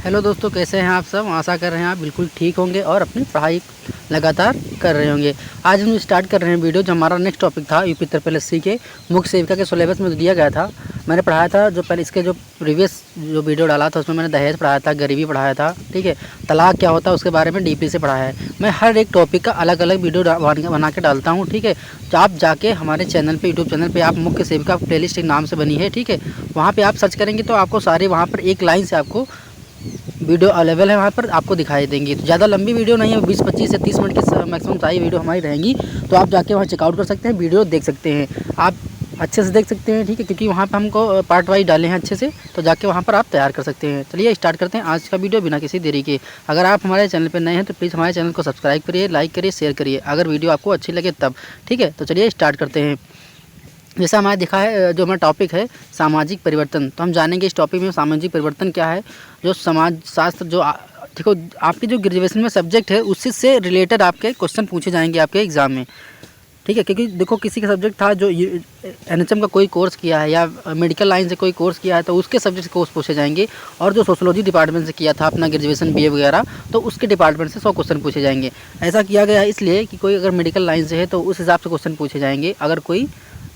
Hello दोस्तों, कैसे हैं आप सब। आशा कर रहे हैं आप बिल्कुल ठीक होंगे और अपनी पढ़ाई लगातार कर रहे होंगे। आज हम स्टार्ट कर रहे हैं वीडियो। जो हमारा नेक्स्ट टॉपिक था यूपी ट्रिपल एससी के मुख्य सेविका के सिलेबस में दिया गया था, मैंने पढ़ाया था। जो पहले इसके जो प्रीवियस जो वीडियो डाला था उसमें मैंने दहेज पढ़ाया था, गरीबी पढ़ाया था, ठीक है। तलाक क्या होता है उसके बारे में डीपी से पढ़ाया है। मैं हर एक टॉपिक का अलग अलग वीडियो बना के डालता हूँ, ठीक है। तो आप जाके हमारे चैनल पे, यूट्यूब चैनल पे आप मुख्य सेविका प्लेलिस्ट एक नाम से बनी है, ठीक है। वहाँ पे आप सर्च करेंगे तो आपको सारे वहाँ पर एक लाइन से आपको वीडियो अवेलेबल है, वहाँ पर आपको दिखाई देंगी। तो ज़्यादा लंबी वीडियो नहीं है, 20-25 से 30 मिनट की मैक्सिमम सारी वीडियो हमारी रहेंगी। तो आप जाके वहाँ चेकआउट कर सकते हैं, वीडियो देख सकते हैं, आप अच्छे से देख सकते हैं, ठीक है। क्योंकि वहाँ पर हमको पार्ट वाइज डाले हैं अच्छे से, तो जाके वहाँ पर आप तैयार कर सकते हैं। चलिए स्टार्ट करते हैं आज का वीडियो बिना किसी देरी के। अगर आप हमारे चैनल पर नए हैं तो प्लीज़ हमारे चैनल को सब्सक्राइब करिए, लाइक करिए, शेयर करिए अगर वीडियो आपको अच्छी लगे तब, ठीक है। तो चलिए स्टार्ट करते हैं। जैसा हमारा दिखा है, जो हमारा टॉपिक है सामाजिक परिवर्तन, तो हम जानेंगे इस टॉपिक में सामाजिक परिवर्तन क्या है। जो समाज शास्त्र जो देखो आपकी जो ग्रेजुएशन में सब्जेक्ट है उसी से रिलेटेड आपके क्वेश्चन पूछे जाएंगे आपके एग्ज़ाम में, ठीक है। क्योंकि देखो किसी का सब्जेक्ट था जो एनएचएम का कोई कोर्स किया है या मेडिकल लाइन से कोई कोर्स किया है तो उसके सब्जेक्ट कोर्स पूछे जाएंगे। और जो सोशोलॉजी डिपार्टमेंट से किया था अपना ग्रेजुएशन बीए वगैरह, तो उसके डिपार्टमेंट से 100 क्वेश्चन पूछे जाएंगे। ऐसा किया गया है इसलिए कि कोई अगर मेडिकल लाइन से है तो उस हिसाब से क्वेश्चन पूछे जाएंगे। अगर कोई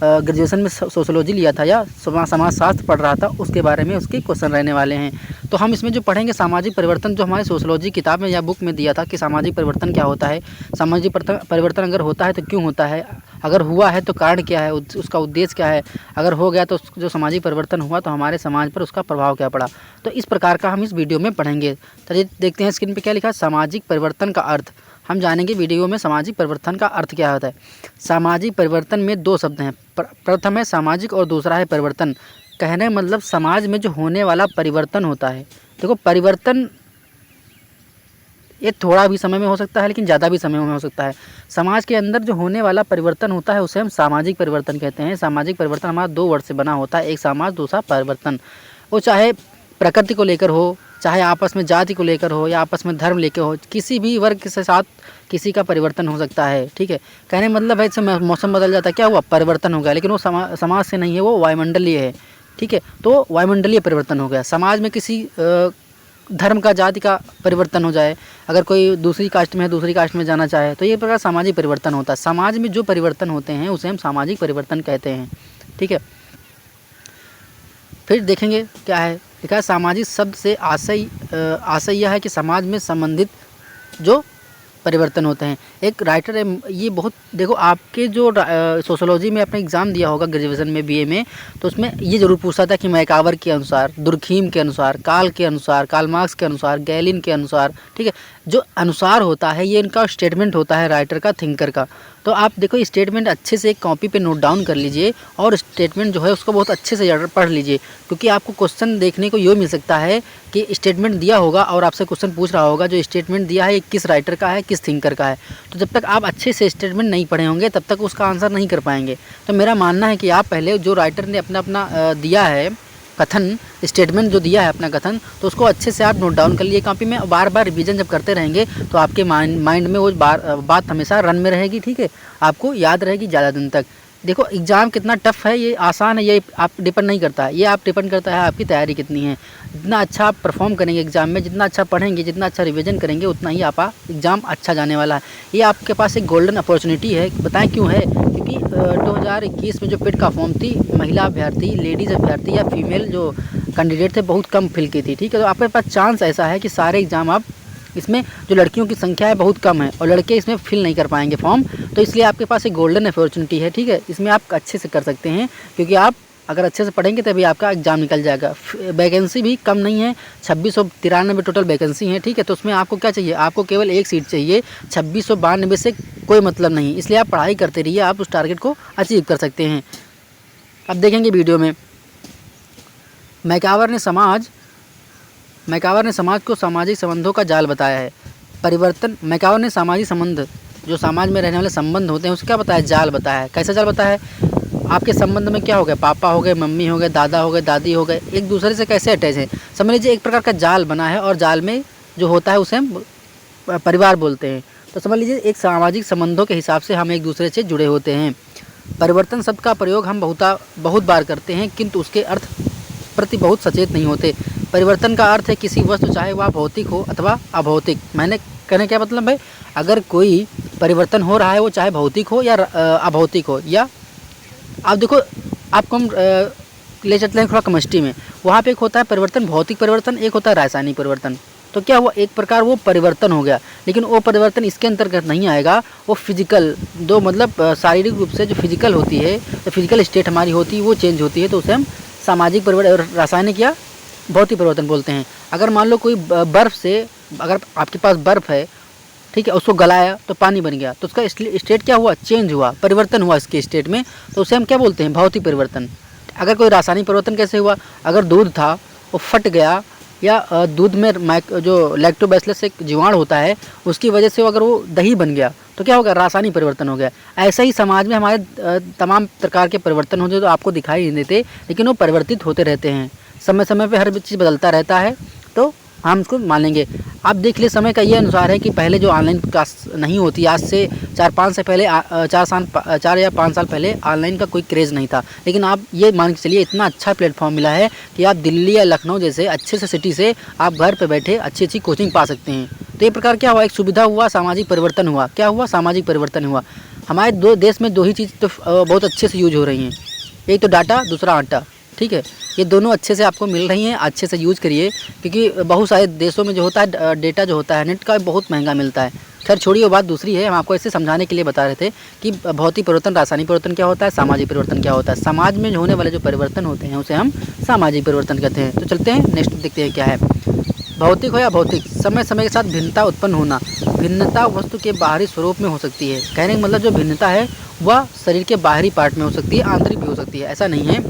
ग्रेजुएशन में सोशोलॉजी लिया था या समाजशास्त्र पढ़ रहा था उसके बारे में उसके क्वेश्चन रहने वाले हैं। तो हम इसमें जो पढ़ेंगे सामाजिक परिवर्तन, जो हमारे सोशोलॉजी किताब में या बुक में दिया था कि सामाजिक परिवर्तन क्या होता है, सामाजिक परिवर्तन अगर होता है तो क्यों होता है, अगर हुआ है तो कारण क्या है, उसका उद्देश्य क्या है, अगर हो गया तो जो सामाजिक परिवर्तन हुआ तो हमारे समाज पर उसका प्रभाव क्या पड़ा। तो इस प्रकार का हम इस वीडियो में पढ़ेंगे। चलिए देखते हैं स्क्रीन पर क्या लिखा है। सामाजिक परिवर्तन का अर्थ हम जानेंगे वीडियो में। सामाजिक परिवर्तन का अर्थ क्या होता है। सामाजिक परिवर्तन में दो शब्द हैं, प्रथम है सामाजिक और दूसरा है परिवर्तन। कहने मतलब समाज में जो होने वाला परिवर्तन होता है। देखो परिवर्तन ये थोड़ा भी समय में हो सकता है लेकिन ज़्यादा भी समय में हो सकता है। समाज के अंदर जो होने वाला परिवर्तन होता है उसे हम सामाजिक परिवर्तन कहते हैं। सामाजिक परिवर्तन हमारा दो वर्ड से बना होता है, एक समाज दूसरा परिवर्तन। वो चाहे प्रकृति को लेकर हो, चाहे आपस में जाति को लेकर हो या आपस में धर्म लेकर हो, किसी भी वर्ग के साथ किसी का परिवर्तन हो सकता है, ठीक है। कहने मतलब है इससे मौसम बदल जाता है, क्या हुआ, परिवर्तन हो गया। लेकिन वो समाज से नहीं है, वो वायुमंडलीय है, ठीक है। तो वायुमंडलीय परिवर्तन हो गया। समाज में किसी धर्म का, जाति का परिवर्तन हो जाए, अगर कोई दूसरी कास्ट में है दूसरी कास्ट में जाना चाहे, तो ये प्रकार सामाजिक परिवर्तन होता है। समाज में जो परिवर्तन होते हैं उसे हम सामाजिक परिवर्तन कहते हैं, ठीक है। फिर देखेंगे क्या है लिखा है। सामाजिक शब्द से आशय यह है कि समाज में संबंधित जो परिवर्तन होते हैं। एक राइटर है, ये बहुत देखो आपके जो सोशोलॉजी में आपने एग्ज़ाम दिया होगा ग्रेजुएशन में बीए में, तो उसमें ये ज़रूर पूछा था कि मैकावर के अनुसार, दुर्खीम के अनुसार, काल के अनुसार, कार्ल मार्क्स के अनुसार, गैलिन के अनुसार, ठीक है। जो अनुसार होता है ये इनका स्टेटमेंट होता है राइटर का, थिंकर का। तो आप देखो स्टेटमेंट अच्छे से एक कॉपी पे नोट डाउन कर लीजिए और स्टेटमेंट जो है उसको बहुत अच्छे से पढ़ लीजिए। क्योंकि आपको क्वेश्चन देखने को ये मिल सकता है कि स्टेटमेंट दिया होगा और आपसे क्वेश्चन पूछ रहा होगा जो स्टेटमेंट दिया है ये किस राइटर का है, किस थिंकर का है। तो जब तक आप अच्छे से स्टेटमेंट नहीं पढ़े होंगे तब तक उसका आंसर नहीं कर पाएंगे। तो मेरा मानना है कि आप पहले जो राइटर ने अपना दिया है कथन, स्टेटमेंट जो दिया है अपना कथन, तो उसको अच्छे से आप नोट डाउन कर लिए कॉपी में। बार बार रिवीजन जब करते रहेंगे तो आपके माइंड में वो बात हमेशा रन में रहेगी, ठीक है। आपको याद रहेगी ज़्यादा दिन तक। देखो एग्ज़ाम कितना टफ है, ये आसान है, ये आप डिपेंड नहीं करता है, ये आप डिपेंड करता है आपकी तैयारी कितनी है। जितना अच्छा आप परफॉर्म करेंगे एग्ज़ाम में, जितना अच्छा पढ़ेंगे, जितना अच्छा रिवीजन करेंगे, उतना ही आपका एग्ज़ाम अच्छा जाने वाला है। ये आपके पास एक गोल्डन अपॉर्चुनिटी है। बताएं क्यों है, क्योंकि 2021 में जो पेट का फॉर्म थी, महिला अभ्यर्थी, लेडीज़ अभ्यर्थी या फीमेल जो कैंडिडेट थे बहुत कम फिल की थी, ठीक है। तो आपके पास चांस ऐसा है कि सारे एग्ज़ाम आप, इसमें जो लड़कियों की संख्या है बहुत कम है और लड़के इसमें फिल नहीं कर पाएंगे फॉर्म, तो इसलिए आपके पास एक गोल्डन अपॉर्चुनिटी है, ठीक है। इसमें आप अच्छे से कर सकते हैं क्योंकि आप अगर अच्छे से पढ़ेंगे तभी आपका एग्ज़ाम निकल जाएगा। वैकेंसी भी कम नहीं है, 2693 टोटल वैकेंसी है, ठीक है। तो उसमें आपको क्या चाहिए, आपको केवल एक सीट चाहिए, 2692 से कोई मतलब नहीं। इसलिए आप पढ़ाई करते रहिए, आप उस टारगेट को अचीव कर सकते हैं। अब देखेंगे वीडियो में मैकावर ने समाज को सामाजिक संबंधों का जाल बताया है। परिवर्तन, मैकावर ने सामाजिक संबंध, जो समाज में रहने वाले संबंध होते हैं उसका क्या बताया, जाल बताया है। कैसा जाल बताया है, आपके संबंध में क्या हो गए, पापा हो गए, मम्मी हो गए, दादा हो गए, दादी हो गए, एक दूसरे से कैसे अटैच हैं। समझ लीजिए एक प्रकार का जाल बना है और जाल में जो होता है उसे हम परिवार बोलते हैं। तो समझ लीजिए एक सामाजिक संबंधों के हिसाब से हम एक दूसरे से जुड़े होते हैं। परिवर्तन शब्द का प्रयोग हम बहुत बार करते हैं किंतु उसके अर्थ प्रति बहुत सचेत नहीं होते। परिवर्तन का अर्थ है किसी वस्तु, चाहे वह भौतिक हो अथवा अभौतिक। मैंने कहने क्या मतलब है, अगर कोई परिवर्तन हो रहा है वो चाहे भौतिक हो या अभौतिक हो, या आप देखो आपको हम ले चलते हैं थोड़ा केमिस्ट्री में, वहाँ पे एक होता है परिवर्तन भौतिक परिवर्तन, एक होता है रासायनिक परिवर्तन। तो क्या हुआ, एक प्रकार वो परिवर्तन हो गया, लेकिन वो परिवर्तन इसके अंतर्गत नहीं आएगा, वो फिजिकल दो मतलब शारीरिक रूप से जो फिजिकल होती है, तो फिजिकल स्टेट हमारी होती है वो चेंज होती है, तो उसे हम सामाजिक परिवर्तन, रासायनिक या भौतिक परिवर्तन बोलते हैं। अगर मान लो कोई बर्फ़ से, अगर आपके पास बर्फ़ है, ठीक है, उसको गलाया तो पानी बन गया, तो उसका स्टेट क्या हुआ, चेंज हुआ, परिवर्तन हुआ इसके स्टेट में, तो उसे हम क्या बोलते हैं, भौतिक परिवर्तन। अगर कोई रासायनिक परिवर्तन कैसे हुआ, अगर दूध था वो फट गया, या दूध में जो लैक्टोबैसिलस एक जीवाणु होता है उसकी वजह से अगर वो दही बन गया तो क्या होगा, रासायनिक परिवर्तन हो गया। ऐसा ही समाज में हमारे तमाम प्रकार के परिवर्तन होते तो आपको दिखाई नहीं देते, लेकिन वो परिवर्तित होते रहते हैं, समय समय पे हर चीज़ बदलता रहता है, तो हम इसको मानेंगे। आप देख ले, समय का ये अनुसार है कि पहले जो ऑनलाइन क्लास नहीं होती, आज से 4-5 से पहले 4 या 5 साल पहले ऑनलाइन का कोई क्रेज़ नहीं था, लेकिन आप ये मान के चलिए इतना अच्छा प्लेटफॉर्म मिला है कि आप दिल्ली या लखनऊ जैसे अच्छे से सिटी से आप घर पे बैठे अच्छी अच्छी कोचिंग पा सकते हैं। तो ये प्रकार क्या हुआ, एक सुविधा हुआ, सामाजिक परिवर्तन हुआ। क्या हुआ, सामाजिक परिवर्तन हुआ। हमारे देश में दो ही चीज़ तो बहुत अच्छे से यूज हो रही हैं, एक तो डाटा, दूसरा आटा, ठीक है, ये दोनों अच्छे से आपको मिल रही हैं, अच्छे से यूज़ करिए, क्योंकि बहुत सारे देशों में जो होता है डेटा जो होता है नेट का बहुत महंगा मिलता है। खैर छोड़िए, वो बात दूसरी है, हम आपको ऐसे समझाने के लिए बता रहे थे कि भौतिक परिवर्तन, रासायनिक परिवर्तन क्या होता है, सामाजिक परिवर्तन क्या होता है। समाज में होने वाले जो परिवर्तन होते हैं उसे हम सामाजिक परिवर्तन कहते हैं। तो चलते हैं नेक्स्ट देखते हैं क्या है। भौतिक हो या भौतिक, समय समय के साथ भिन्नता उत्पन्न होना। भिन्नता वस्तु के बाहरी स्वरूप में हो सकती है। कहने का मतलब जो भिन्नता है वह शरीर के बाहरी पार्ट में हो सकती है, आंतरिक भी हो सकती है, ऐसा नहीं है,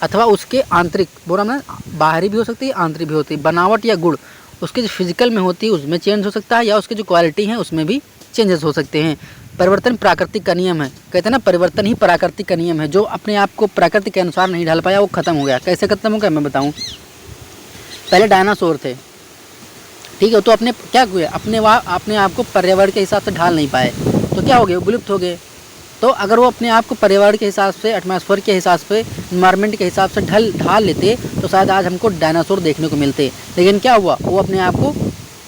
अथवा उसके आंतरिक, बोला मैं, बाहरी भी हो सकती है, आंतरिक भी होती है। बनावट या गुण उसके जो फिजिकल में होती है उसमें चेंज हो सकता है, या उसकी जो क्वालिटी है उसमें भी चेंजेस हो सकते हैं। परिवर्तन प्राकृतिक का नियम है, कहते हैं ना, परिवर्तन ही प्राकृतिक का नियम है। जो अपने आप को प्रकृति के अनुसार नहीं ढाल पाया वो खत्म हो गया। कैसे खत्म हो गया मैं बताऊँ। पहले डायनासोर थे, ठीक है, तो अपने क्या हुए, अपने आप को पर्यावरण के हिसाब से ढाल नहीं पाए, तो क्या हो गए, विलुप्त हो गए। तो अगर वो अपने आप को पर्यावरण के हिसाब से, एटमॉस्फेयर के हिसाब से, इन्वायरमेंट के हिसाब से ढाल लेते तो शायद आज हमको डायनासोर देखने को मिलते। लेकिन क्या हुआ, वो अपने आप को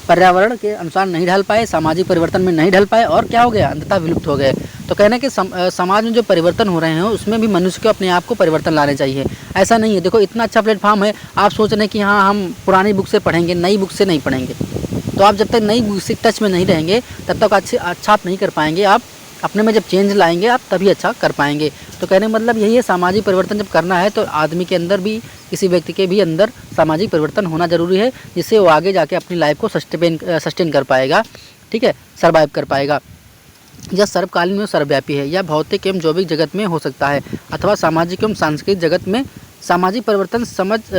पर्यावरण के अनुसार नहीं ढाल पाए, सामाजिक परिवर्तन में नहीं ढल पाए, और क्या हो गया, अंततः विलुप्त हो गए। तो कहना है कि समाज में जो परिवर्तन हो रहे हैं उसमें भी मनुष्य को अपने आप को परिवर्तन लाने चाहिए। ऐसा नहीं है, देखो इतना अच्छा प्लेटफॉर्म है, आप सोच रहे हैं कि हाँ हम पुरानी बुक से पढ़ेंगे, नई बुक से नहीं पढ़ेंगे, तो आप जब तक नई बुक से टच में नहीं रहेंगे तब तक अच्छा आप नहीं कर पाएंगे। आप अपने में जब चेंज लाएंगे आप तभी अच्छा कर पाएंगे। तो कहने का मतलब यही है, सामाजिक परिवर्तन जब करना है तो आदमी के अंदर भी, किसी व्यक्ति के भी अंदर सामाजिक परिवर्तन होना ज़रूरी है, जिससे वो आगे जाके अपनी लाइफ को सस्टेन कर पाएगा, ठीक है, सर्वाइव कर पाएगा। यह सर्वकालीन में सर्वव्यापी है, या भौतिक एवं जैविक जगत में हो सकता है, अथवा सामाजिक एवं सांस्कृतिक जगत में। सामाजिक परिवर्तन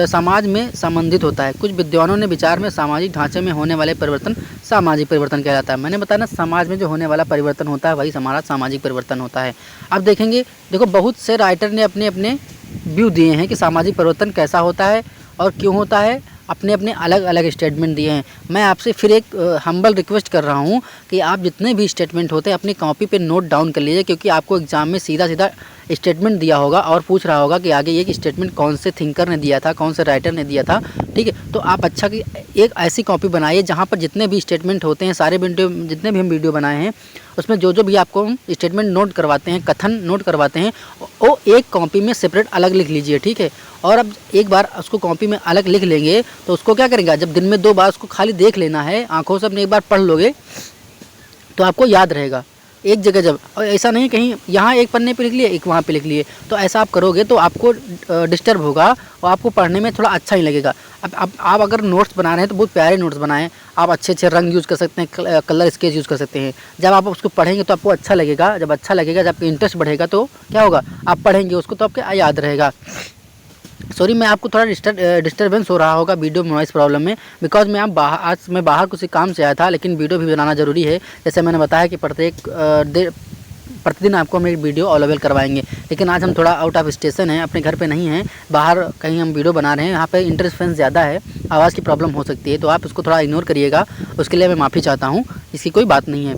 समाज में संबंधित होता है। कुछ विद्वानों ने विचार में सामाजिक ढांचे में होने वाले परिवर्तन सामाजिक परिवर्तन कहलाता है। मैंने बताया ना, समाज में जो होने वाला परिवर्तन होता है वही हमारा सामाजिक परिवर्तन होता है। अब देखेंगे, देखो बहुत से राइटर ने अपने अपने व्यू दिए हैं कि सामाजिक परिवर्तन कैसा होता है और क्यों होता है, अपने अपने अलग अलग स्टेटमेंट दिए हैं। मैं आपसे फिर एक हम्बल रिक्वेस्ट कर रहा हूँ कि आप जितने भी स्टेटमेंट होते हैं अपनी कॉपी पे नोट डाउन कर लीजिए, क्योंकि आपको एग्जाम में सीधा सीधा स्टेटमेंट दिया होगा और पूछ रहा होगा कि आगे ये स्टेटमेंट कौन से थिंकर ने दिया था, कौन से राइटर ने दिया था, ठीक है। तो आप अच्छा कि एक ऐसी कॉपी बनाइए जहाँ पर जितने भी स्टेटमेंट होते हैं, सारे वीडियो जितने भी हम वीडियो बनाए हैं उसमें जो जो भी आपको स्टेटमेंट नोट करवाते हैं, कथन नोट करवाते हैं, वो एक कॉपी में सेपरेट अलग लिख लीजिए, ठीक है। और अब एक बार उसको कॉपी में अलग लिख लेंगे तो उसको क्या करेंगे, जब दिन में 2 बार उसको खाली देख लेना है, आंखों से अपने एक बार पढ़ लोगे तो आपको याद रहेगा एक जगह। जब और ऐसा नहीं कहीं यहाँ एक पन्ने पे लिख लिए, एक वहाँ पे लिख लिए, तो ऐसा आप करोगे तो आपको डिस्टर्ब होगा और आपको पढ़ने में थोड़ा अच्छा ही लगेगा। अब आप अगर नोट्स बना रहे हैं तो बहुत प्यारे नोट्स बनाएं, आप अच्छे अच्छे रंग यूज़ कर सकते हैं, कलर स्केच यूज़ कर सकते हैं। जब आप उसको पढ़ेंगे तो आपको अच्छा लगेगा, जब अच्छा लगेगा, जब आपका इंटरेस्ट बढ़ेगा तो क्या होगा, आप पढ़ेंगे उसको तो आपको याद रहेगा। सॉरी, मैं आपको थोड़ा डिस्टर्बेंस हो रहा होगा वीडियो नॉइस प्रॉब्लम में, बिकॉज मैं आज मैं बाहर किसी काम से आया था, लेकिन वीडियो भी बनाना ज़रूरी है। जैसे मैंने बताया कि प्रतिदिन आपको हम एक वीडियो अवेलेबल करवाएंगे, लेकिन आज हम थोड़ा आउट ऑफ स्टेशन हैं, अपने घर पे नहीं हैं, बाहर कहीं हम वीडियो बना रहे हैं। यहाँ पे इंटरफेरेंस ज़्यादा है, आवाज़ की प्रॉब्लम हो सकती है, तो आप उसको थोड़ा इग्नोर करिएगा, उसके लिए मैं माफ़ी चाहता हूँ, इसकी कोई बात नहीं है।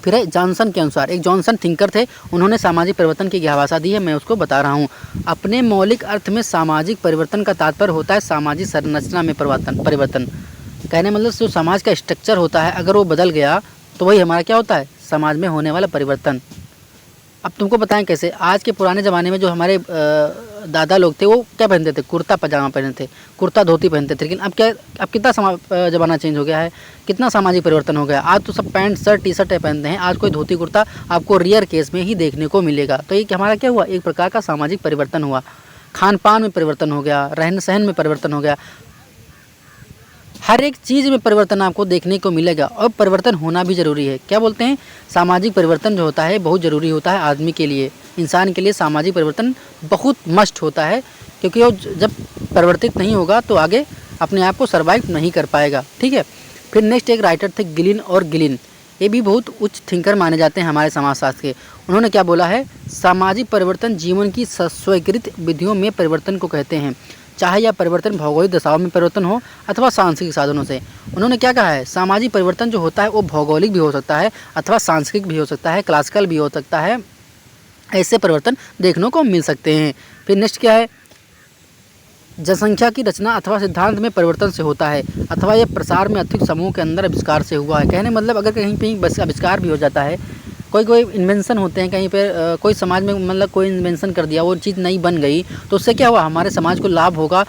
फिर है जॉनसन के अनुसार, एक जॉनसन थिंकर थे, उन्होंने सामाजिक परिवर्तन की क्या भाषा दी है, मैं उसको बता रहा हूँ। अपने मौलिक अर्थ में सामाजिक परिवर्तन का तात्पर्य होता है सामाजिक संरचना में परिवर्तन। कहने मतलब जो समाज का स्ट्रक्चर होता है अगर वो बदल गया तो वही हमारा क्या होता है, समाज में होने वाला परिवर्तन। अब तुमको बताएं कैसे। आज के पुराने ज़माने में जो हमारे दादा लोग थे वो क्या पहनते थे, कुर्ता पजामा पहनते थे, कुर्ता धोती पहनते थे। लेकिन अब कितना ज़माना चेंज हो गया है, कितना सामाजिक परिवर्तन हो गया। आज तो सब पैंट शर्ट टी शर्ट पहनते हैं। आज कोई धोती कुर्ता आपको रेयर केस में ही देखने को मिलेगा। तो ये हमारा क्या हुआ, एक प्रकार का सामाजिक परिवर्तन हुआ। खान पान में परिवर्तन हो गया, रहन सहन में परिवर्तन हो गया, हर एक चीज़ में परिवर्तन आपको देखने को मिलेगा। और परिवर्तन होना भी ज़रूरी है। क्या बोलते हैं, सामाजिक परिवर्तन जो होता है बहुत ज़रूरी होता है आदमी के लिए, इंसान के लिए सामाजिक परिवर्तन बहुत मस्ट होता है। क्योंकि वो जब परिवर्तित नहीं होगा तो आगे अपने आप को सर्वाइव नहीं कर पाएगा। ठीक है। फिर नेक्स्ट एक राइटर थे गिलिन और गिलिन, ये भी बहुत उच्च थिंकर माने जाते हैं हमारे समाजशास्त्र के। उन्होंने क्या बोला है, सामाजिक परिवर्तन जीवन की स्वीकृत विधियों में परिवर्तन को कहते हैं, चाहे यह परिवर्तन भौगोलिक दशाओं में परिवर्तन हो अथवा सांस्कृतिक साधनों से। उन्होंने क्या कहा है, सामाजिक परिवर्तन जो होता है वो भौगोलिक भी हो सकता है अथवा सांस्कृतिक भी हो सकता है, क्लासिकल भी हो सकता है, ऐसे परिवर्तन देखने को मिल सकते हैं। फिर नेक्स्ट क्या है, जनसंख्या की रचना अथवा सिद्धांत में परिवर्तन से होता है अथवा यह प्रसार में अधिक समूह के अंदर आविष्कार से हुआ है। कहने मतलब अगर कहीं पे बस आविष्कार भी हो जाता है, कोई इन्वेंशन होते हैं कहीं पे, कोई समाज में मतलब कोई इन्वेंशन कर दिया, वो चीज़ नई बन गई तो उससे क्या हुआ, हमारे समाज को लाभ होगा।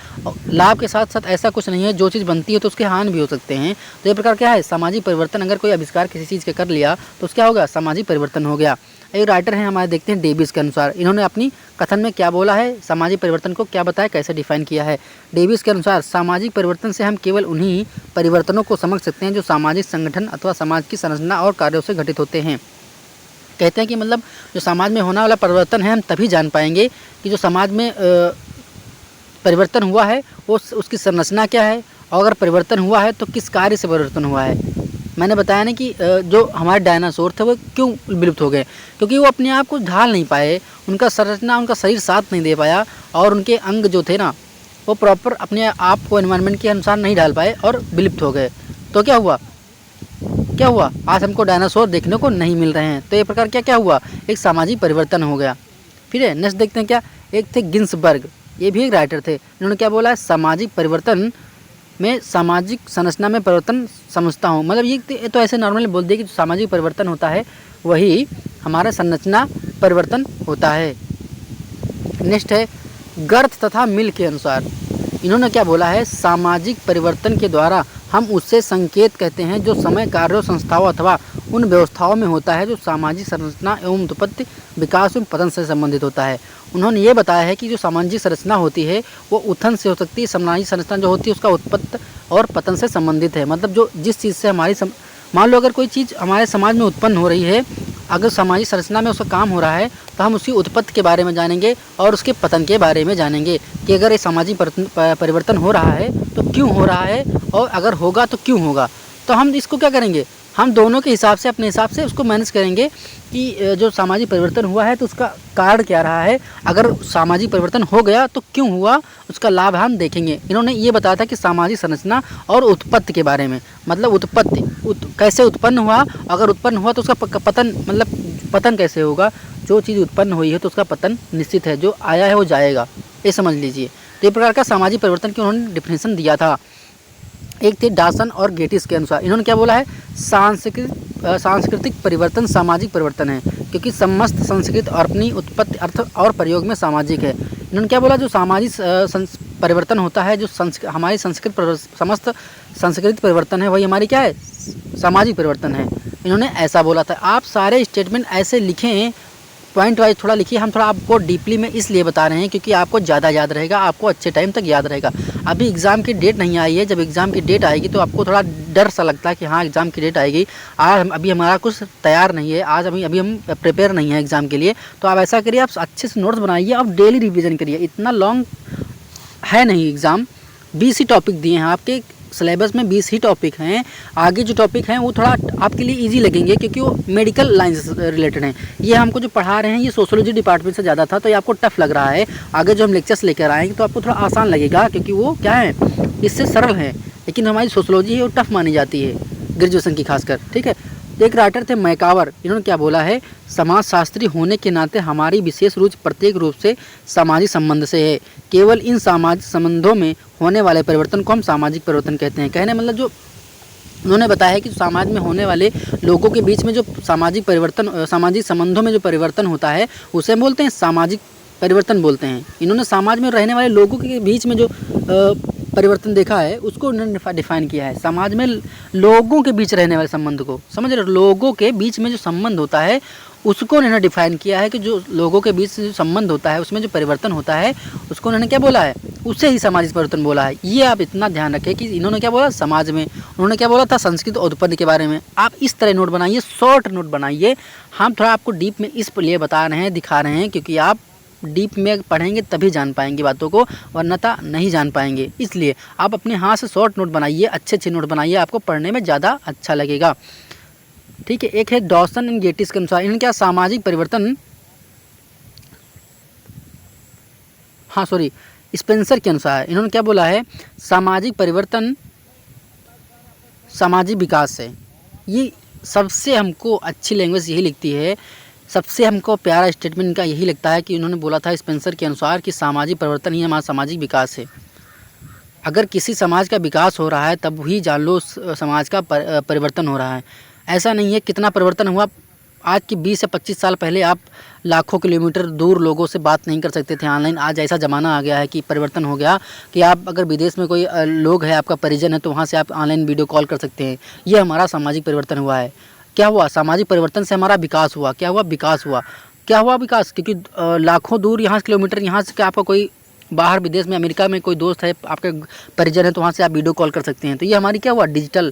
लाभ के साथ साथ ऐसा कुछ नहीं है, जो चीज़ बनती है तो उसके हानि भी हो सकते हैं। तो ये प्रकार क्या है, सामाजिक परिवर्तन। अगर कोई आविष्कार किसी चीज़ का कर लिया तो उसका होगा, सामाजिक परिवर्तन हो गया। एक राइटर हैं हमारे, देखते हैं डेविस के अनुसार, इन्होंने अपनी कथन में क्या बोला है, सामाजिक परिवर्तन को क्या बताया, कैसे डिफाइन किया है। डेविस के अनुसार सामाजिक परिवर्तन से हम केवल उन्हीं परिवर्तनों को समझ सकते हैं जो सामाजिक संगठन अथवा समाज की संरचना और कार्यों से घटित होते हैं। कहते हैं कि मतलब जो समाज में होने वाला परिवर्तन है हम तभी जान पाएंगे कि जो समाज में परिवर्तन हुआ है वो उसकी संरचना क्या है, और अगर परिवर्तन हुआ है तो किस कार्य से परिवर्तन हुआ है। मैंने बताया ना कि जो हमारे डायनासोर थे वो क्यों विलुप्त हो गए, क्योंकि वो अपने आप को ढाल नहीं पाए, उनका संरचना उनका शरीर साथ नहीं दे पाया, और उनके अंग जो थे ना वो प्रॉपर अपने आप को एनवायरनमेंट के अनुसार नहीं ढाल पाए और विलुप्त हो गए। तो क्या हुआ, आज हमको डायनासोर देखने को नहीं मिल रहे हैं। तो ये प्रकार क्या हुआ, एक सामाजिक परिवर्तन हो गया। फिर है नेक्स्ट देखते हैं क्या, एक थे गिन्सबर्ग, ये भी एक राइटर थे। इन्होंने क्या बोला है, सामाजिक परिवर्तन में सामाजिक संरचना में परिवर्तन समझता हूँ। मतलब ये तो ऐसे नॉर्मली बोल दिए कि जो सामाजिक परिवर्तन होता है वही हमारा संरचना परिवर्तन होता है। नेक्स्ट है गर्थ तथा मिल के अनुसार, इन्होंने क्या बोला है, सामाजिक परिवर्तन के द्वारा हम उससे संकेत कहते हैं जो समय कार्यों संस्थाओं अथवा उन व्यवस्थाओं में होता है जो सामाजिक संरचना एवं उत्पत्ति विकास एवं पतन से संबंधित होता है। उन्होंने ये बताया है कि जो सामाजिक संरचना होती है वो उत्थान से हो सकती है, सामाजिक संरचना जो होती है उसका उत्पत्ति और पतन से संबंधित है। मतलब जो जिस चीज़ से हमारी मान लो अगर कोई चीज़ हमारे समाज में उत्पन्न हो रही है, अगर सामाजिक संरचना में उसका काम हो रहा है तो हम उसकी उत्पत्ति के बारे में जानेंगे और उसके पतन के बारे में जानेंगे कि अगर ये सामाजिक परिवर्तन हो रहा है तो क्यों हो रहा है, और अगर होगा तो क्यों होगा। तो हम इसको क्या करेंगे, हम दोनों के हिसाब से अपने हिसाब से उसको मैनेज करेंगे कि जो सामाजिक परिवर्तन हुआ है तो उसका कारण क्या रहा है, अगर सामाजिक परिवर्तन हो गया तो क्यों हुआ, उसका लाभ हम देखेंगे। इन्होंने ये बताया था कि सामाजिक संरचना और उत्पत्ति के बारे में, मतलब उत्पत्ति कैसे उत्पन्न हुआ, अगर उत्पन्न हुआ तो उसका पतन, मतलब पतन कैसे होगा। जो चीज़ उत्पन्न हुई है तो उसका पतन निश्चित है, जो आया है वो जाएगा, ये समझ लीजिए। तो ये प्रकार का सामाजिक परिवर्तन की उन्होंने डिफिनेशन दिया था। एक थे डॉसन और गेटिस के अनुसार, इन्होंने क्या बोला है, सांस्कृतिक परिवर्तन सामाजिक परिवर्तन है क्योंकि समस्त संस्कृत और अपनी उत्पत्ति अर्थ और प्रयोग में सामाजिक है। इन्होंने क्या बोला, जो सामाजिक परिवर्तन होता है, जो हमारी समस्त संस्कृत परिवर्तन है वही हमारी क्या है, सामाजिक परिवर्तन है। इन्होंने ऐसा बोला था। आप सारे स्टेटमेंट ऐसे लिखें, पॉइंट वाइज थोड़ा लिखिए। हम थोड़ा आपको डीपली में इसलिए बता रहे हैं क्योंकि आपको ज़्यादा याद रहेगा, आपको अच्छे टाइम तक याद रहेगा। अभी एग्ज़ाम की डेट नहीं आई है, जब एग्ज़ाम की डेट आएगी तो आपको थोड़ा डर सा लगता है कि हाँ एग्ज़ाम की डेट आएगी, आज अभी हमारा कुछ तैयार नहीं है, आज अभी हम प्रिपेयर नहीं है एग्ज़ाम के लिए। तो आप ऐसा करिए, आप अच्छे से नोट्स बनाइए, आप डेली रिविज़न करिए। इतना लॉन्ग है नहीं एग्ज़ाम, 20 ही टॉपिक दिए हैं आपके सिलेबस में, 20 ही टॉपिक हैं। आगे जो टॉपिक हैं वो थोड़ा आपके लिए इजी लगेंगे क्योंकि वो मेडिकल लाइन से रिलेटेड हैं। ये हमको जो पढ़ा रहे हैं ये सोशियोलॉजी डिपार्टमेंट से ज़्यादा था, तो ये आपको टफ लग रहा है। आगे जो हम लेक्चर्स लेकर आएंगे तो आपको थोड़ा आसान लगेगा क्योंकि वो क्या है, इससे सरल है। लेकिन हमारी सोशियोलॉजी है वो टफ मानी जाती है, ग्रेजुएशन की खासकर। ठीक है, एक राइटर थे मैकावर, इन्होंने क्या बोला है, समाजशास्त्री होने के नाते हमारी विशेष रुचि प्रत्येक रूप से सामाजिक संबंध से है। केवल इन सामाजिक संबंधों में होने वाले परिवर्तन को हम सामाजिक परिवर्तन कहते हैं। कहने मतलब जो उन्होंने बताया है कि समाज में होने वाले लोगों के बीच में जो सामाजिक परिवर्तन, सामाजिक संबंधों में जो परिवर्तन होता है उसे हम बोलते हैं सामाजिक परिवर्तन बोलते हैं। इन्होंने समाज में रहने वाले लोगों के बीच में जो परिवर्तन देखा है उसको उन्होंने डिफाइन किया है। समाज में लोगों के बीच रहने वाले संबंध को, समझ रहे हो, लोगों के बीच में जो संबंध होता है उसको उन्होंने डिफाइन किया है कि जो लोगों के बीच जो संबंध होता है उसमें जो परिवर्तन होता है उसको उन्होंने क्या बोला है, उससे ही सामाजिक परिवर्तन बोला है। ये आप इतना ध्यान रखें कि इन्होंने क्या बोला समाज में, उन्होंने क्या बोला था संस्कृत और उत्पत्ति के बारे में। आप इस तरह नोट बनाइए, शॉर्ट नोट बनाइए। हम थोड़ा आपको डीप में इसलिए बता रहे हैं, दिखा रहे हैं क्योंकि आप डीप में पढ़ेंगे तभी जान पाएंगे बातों को, वरना नहीं जान पाएंगे। इसलिए आप अपने हाथ से शॉर्ट नोट बनाइए, अच्छे नोट बनाइए, आपको पढ़ने में ज़्यादा अच्छा लगेगा। ठीक है, एक है डॉसन एंड गेटिस के अनुसार, इन्होंने क्या सामाजिक परिवर्तन, स्पेंसर के अनुसार इन्होंने क्या बोला है, सामाजिक परिवर्तन सामाजिक विकास से। ये सबसे हमको अच्छी लैंग्वेज यही लिखती है, सबसे हमको प्यारा स्टेटमेंट इनका यही लगता है कि उन्होंने बोला था स्पेंसर के अनुसार कि सामाजिक परिवर्तन ही हमारा सामाजिक विकास है। अगर किसी समाज का विकास हो रहा है तब ही जान लो समाज का परिवर्तन हो रहा है। ऐसा नहीं है कितना परिवर्तन हुआ, आज की 20 से 25 साल पहले आप लाखों किलोमीटर दूर लोगों से बात नहीं कर सकते थे ऑनलाइन। आज ऐसा ज़माना आ गया है कि परिवर्तन हो गया कि आप अगर विदेश में कोई लोग है, आपका परिजन है, तो वहाँ से आप ऑनलाइन वीडियो कॉल कर सकते हैं। ये हमारा सामाजिक परिवर्तन हुआ है। क्या हुआ, सामाजिक परिवर्तन से हमारा विकास हुआ। क्या हुआ, विकास हुआ। क्या हुआ विकास, क्योंकि लाखों दूर यहाँ किलोमीटर, यहाँ से क्या आपका कोई बाहर विदेश में अमेरिका में कोई दोस्त है, आपके परिजन है, तो वहाँ से आप वीडियो कॉल कर सकते हैं। तो ये हमारी क्या हुआ, डिजिटल